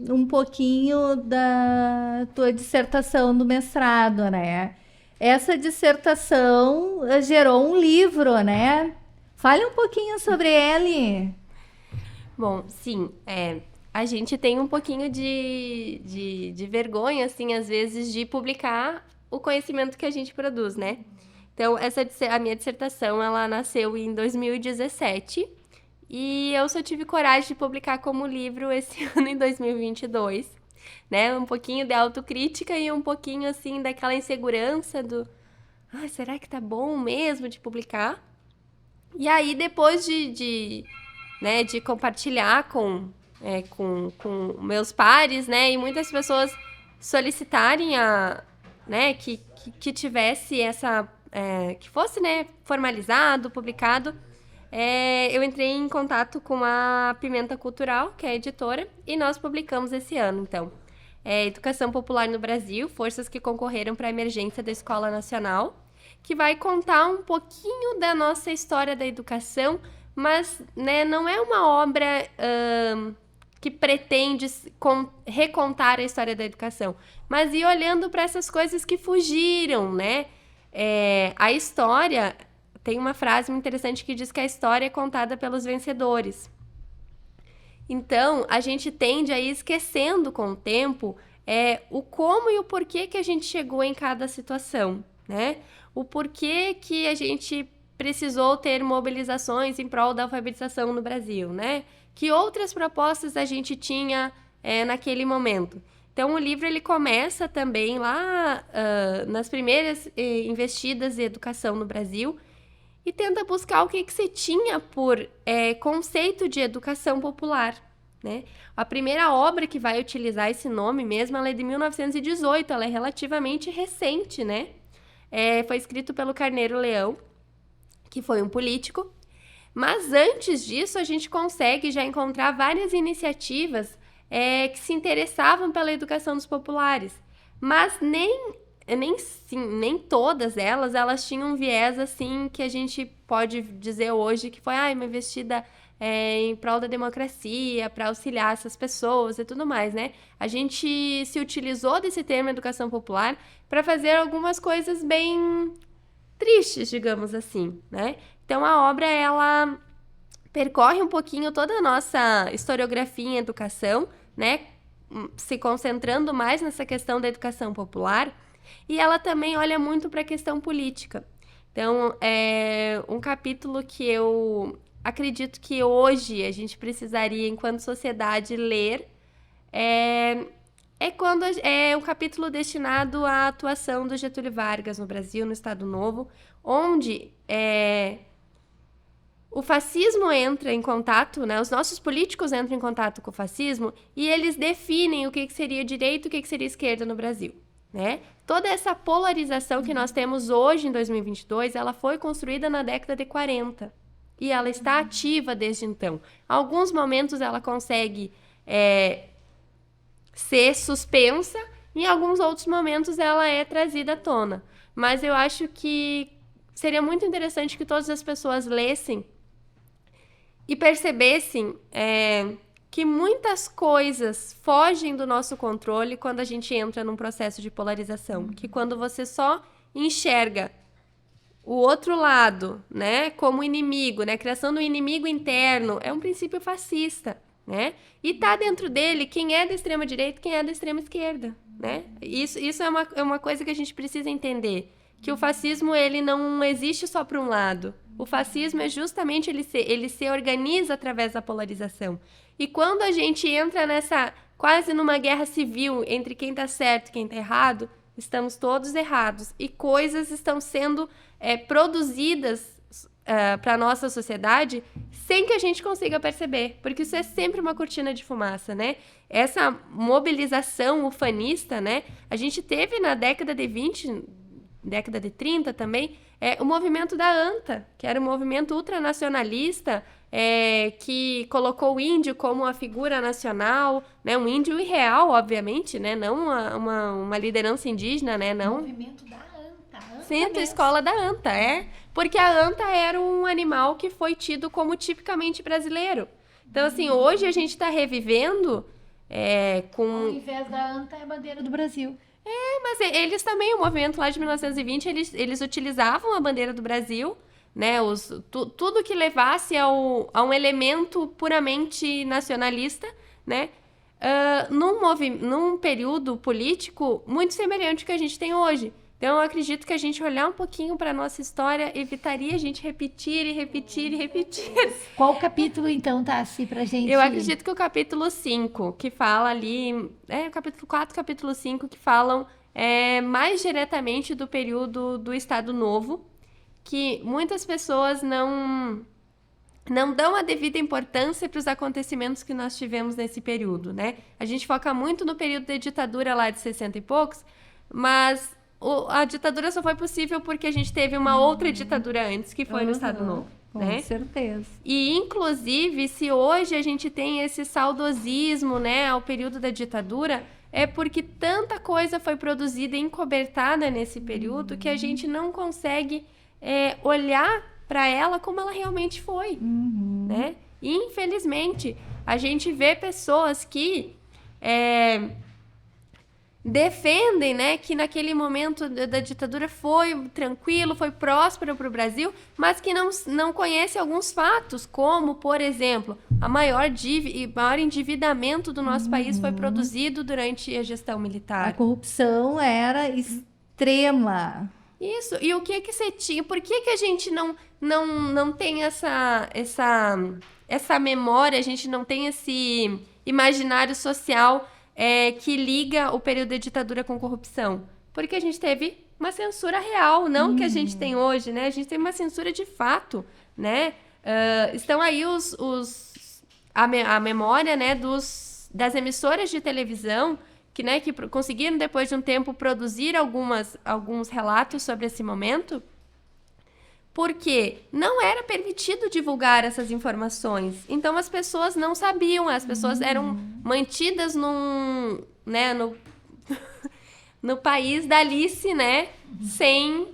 um pouquinho da tua dissertação do mestrado, né? Essa dissertação gerou um livro, né? Fale um pouquinho sobre ele. Bom, sim, a gente tem um pouquinho de vergonha, assim, às vezes, de publicar o conhecimento que a gente produz, né? Então, a minha dissertação, ela nasceu em 2017 e eu só tive coragem de publicar como livro esse ano, em 2022, né? Um pouquinho de autocrítica e um pouquinho, assim, daquela insegurança será que tá bom mesmo de publicar? E aí, depois de compartilhar com meus pares, né, e muitas pessoas solicitarem que tivesse que fosse, né, formalizado, publicado, eu entrei em contato com a Pimenta Cultural, que é a editora, e nós publicamos esse ano, então. Educação Popular no Brasil, forças que concorreram para a emergência da Escola Nacional, que vai contar um pouquinho da nossa história da educação, mas, né, não é uma obra que pretende recontar a história da educação, mas ir olhando para essas coisas que fugiram, né? A história, tem uma frase muito interessante que diz que a história é contada pelos vencedores. Então, a gente tende a ir esquecendo com o tempo o como e o porquê que a gente chegou em cada situação, né? O porquê que a gente precisou ter mobilizações em prol da alfabetização no Brasil, né? Que outras propostas a gente tinha naquele momento. Então, o livro ele começa também lá nas primeiras investidas em educação no Brasil e tenta buscar o que se tinha por conceito de educação popular, né? A primeira obra que vai utilizar esse nome mesmo, ela é de 1918, ela é relativamente recente, né? Foi escrito pelo Carneiro Leão, que foi um político, mas antes disso a gente consegue já encontrar várias iniciativas que se interessavam pela educação dos populares, mas nem todas elas tinham um viés assim que a gente pode dizer hoje que foi uma investida em prol da democracia, para auxiliar essas pessoas e tudo mais, né? A gente se utilizou desse termo educação popular para fazer algumas coisas bem tristes, digamos assim, né? Então, a obra, ela percorre um pouquinho toda a nossa historiografia em educação, né? Se concentrando mais nessa questão da educação popular, e ela também olha muito para a questão política. Então, é um capítulo que eu acredito que hoje a gente precisaria, enquanto sociedade, ler, quando é um capítulo destinado à atuação do Getúlio Vargas no Brasil, no Estado Novo, onde o fascismo entra em contato, né? Os nossos políticos entram em contato com o fascismo e eles definem o que seria direita e o que seria esquerda no Brasil, né? Toda essa polarização que nós temos hoje, em 2022, ela foi construída na década de 40 e ela está ativa desde então. Alguns momentos ela consegue ser suspensa, em alguns outros momentos ela é trazida à tona. Mas eu acho que seria muito interessante que todas as pessoas lessem e percebessem que muitas coisas fogem do nosso controle quando a gente entra num processo de polarização. Que quando você só enxerga o outro lado, né, como inimigo, né, a criação do inimigo interno, é um princípio fascista, né? E tá dentro dele quem é da extrema direita e quem é da extrema esquerda, né? Isso é uma coisa que a gente precisa entender, que o fascismo ele não existe só para um lado. O fascismo é justamente ele se organiza através da polarização. E quando a gente entra quase numa guerra civil entre quem tá certo e quem tá errado, estamos todos errados e coisas estão sendo produzidas para a nossa sociedade sem que a gente consiga perceber, porque isso é sempre uma cortina de fumaça, né? Essa mobilização ufanista, né? A gente teve na década de 20, década de 30 também, o movimento da ANTA, que era um movimento ultranacionalista, que colocou o índio como uma figura nacional, né? Um índio irreal, obviamente, né? Não uma liderança indígena, né? Não. O movimento da ANTA. Centro Escola da ANTA, porque a anta era um animal que foi tido como tipicamente brasileiro. Então, assim, hoje a gente está revivendo Ao invés da anta é a bandeira do Brasil. Mas eles também, o movimento lá de 1920, eles utilizavam a bandeira do Brasil, né? Tudo que levasse a um elemento puramente nacionalista, né? num período político muito semelhante ao que a gente tem hoje. Então, eu acredito que a gente olhar um pouquinho para a nossa história evitaria a gente repetir e repetir e repetir. Qual capítulo, então, Tassi, pra gente? Eu acredito que o capítulo 5, que fala ali... o capítulo 4 e capítulo 5, que falam mais diretamente do período do Estado Novo, que muitas pessoas não dão a devida importância para os acontecimentos que nós tivemos nesse período, né? A gente foca muito no período da ditadura lá de 60 e poucos, mas a ditadura só foi possível porque a gente teve uma outra ditadura antes, que foi no Estado Novo, né? Com certeza. E, inclusive, se hoje a gente tem esse saudosismo, né, ao período da ditadura, é porque tanta coisa foi produzida e encobertada nesse período que a gente não consegue olhar para ela como ela realmente foi, né? E, infelizmente, a gente vê pessoas que defendem, né, que naquele momento da ditadura foi tranquilo, foi próspero para o Brasil, mas que não conhece alguns fatos, como, por exemplo, a maior endividamento do nosso país foi produzido durante a gestão militar. A corrupção era extrema. Isso, e o que você tinha? Por que a gente não tem essa memória, a gente não tem esse imaginário social que liga o período da ditadura com corrupção? Porque a gente teve uma censura real, não que a gente tem hoje, né? A gente teve uma censura de fato, né? Estão aí a memória, né, das emissoras de televisão que conseguiram, depois de um tempo, produzir alguns relatos sobre esse momento, porque não era permitido divulgar essas informações. Então, as pessoas não sabiam, as pessoas eram mantidas no país da Alice, né, sem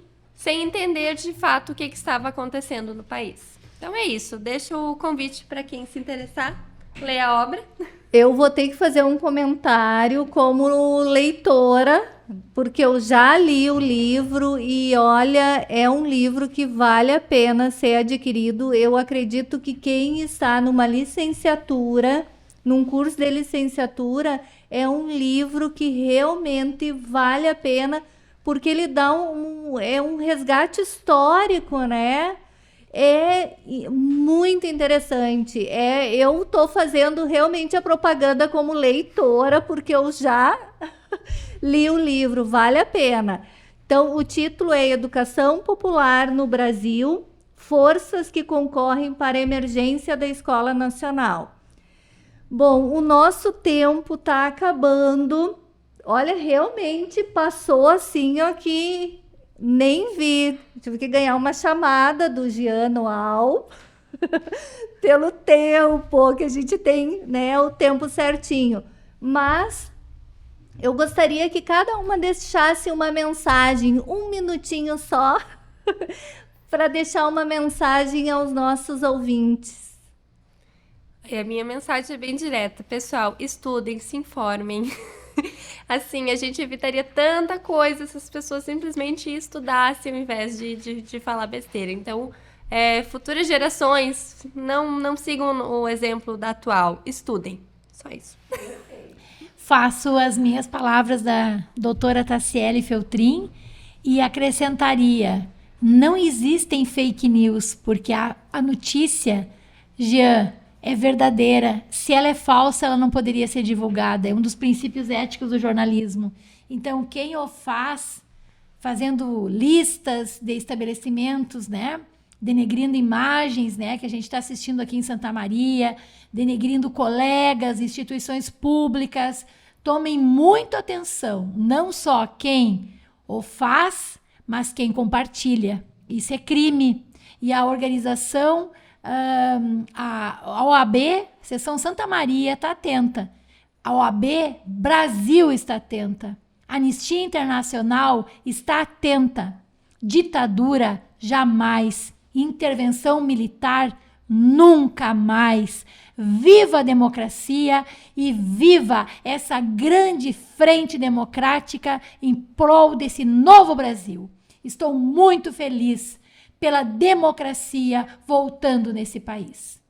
entender de fato o que estava acontecendo no país. Então, é isso. Deixo o convite para quem se interessar, ler a obra. Eu vou ter que fazer um comentário como leitora, porque eu já li o livro e, olha, é um livro que vale a pena ser adquirido. Eu acredito que quem está numa licenciatura, num curso de licenciatura, é um livro que realmente vale a pena, porque ele dá um resgate histórico, né? É muito interessante. Eu estou fazendo realmente a propaganda como leitora, porque eu já li o livro, vale a pena. Então, o título é Educação Popular no Brasil, Forças que Concorrem para a Emergência da Escola Nacional. Bom, o nosso tempo está acabando. Olha, realmente passou assim, ó, que nem vi. Tive que ganhar uma chamada do Gianual pelo tempo, que a gente tem, né, o tempo certinho. Mas eu gostaria que cada uma deixasse uma mensagem, um minutinho só, para deixar uma mensagem aos nossos ouvintes. A minha mensagem é bem direta. Pessoal, estudem, se informem. Assim, a gente evitaria tanta coisa se as pessoas simplesmente estudassem ao invés de falar besteira. Então, futuras gerações, não sigam o exemplo da atual. Estudem. Só isso. Faço as minhas palavras da doutora Tassiele Feltrin e acrescentaria: não existem fake news, porque a notícia, Jean, é verdadeira. Se ela é falsa, ela não poderia ser divulgada. É um dos princípios éticos do jornalismo. Então, quem o faz, fazendo listas de estabelecimentos, né, denegrindo imagens, né, que a gente está assistindo aqui em Santa Maria, denegrindo colegas, instituições públicas, tomem muito atenção. Não só quem o faz, mas quem compartilha. Isso é crime. E a organização... a OAB, Seção Santa Maria, está atenta. A OAB Brasil está atenta. A Anistia Internacional está atenta. Ditadura, jamais. Intervenção militar, nunca mais. Viva a democracia e viva essa grande frente democrática em prol desse novo Brasil. Estou muito feliz pela democracia voltando nesse país.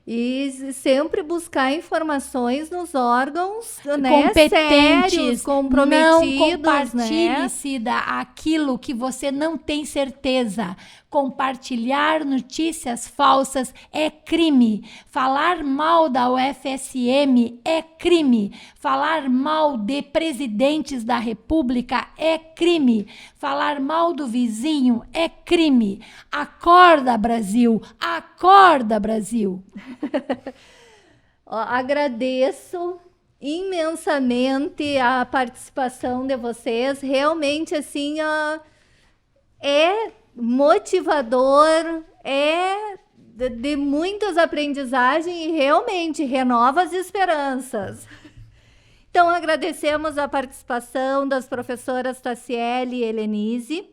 E sempre buscar informações nos órgãos, né, competentes, sérios, comprometidos, não compartilhe, né? Cida, aquilo que você não tem certeza. Compartilhar notícias falsas é crime. Falar mal da UFSM é crime. Falar mal de presidentes da República é crime. Falar mal do vizinho é crime. Acorda, Brasil! Acorda, Brasil! Ó, agradeço imensamente a participação de vocês. Realmente, assim, ó, é motivador, é de muitas aprendizagens e realmente renova as esperanças. Então, agradecemos a participação das professoras Taciele e Helenise.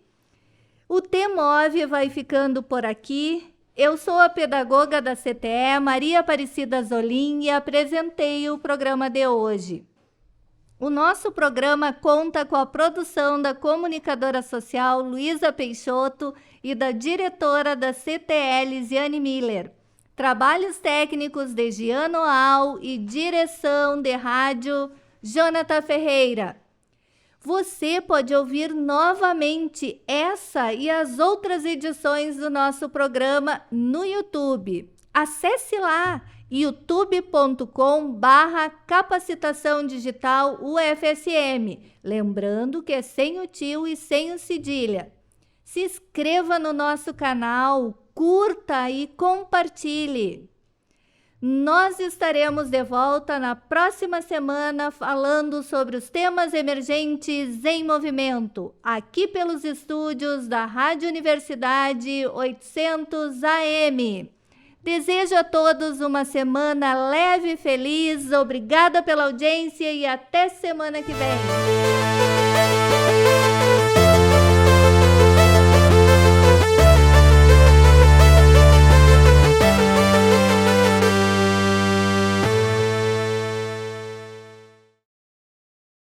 O TEMOV vai ficando por aqui. Eu sou a pedagoga da CTE, Maria Aparecida Zolim, e apresentei o programa de hoje. O nosso programa conta com a produção da comunicadora social Luísa Peixoto e da diretora da CTE, Lisiane Miller. Trabalhos técnicos de Giano Al e direção de rádio Jonathan Ferreira. Você pode ouvir novamente essa e as outras edições do nosso programa no YouTube. Acesse lá youtube.com/capacitação digital UFSM. Lembrando que é sem o tio e sem o cedilha. Se inscreva no nosso canal, curta e compartilhe. Nós estaremos de volta na próxima semana falando sobre os temas emergentes em movimento, aqui pelos estúdios da Rádio Universidade 800 AM. Desejo a todos uma semana leve e feliz. Obrigada pela audiência e até semana que vem.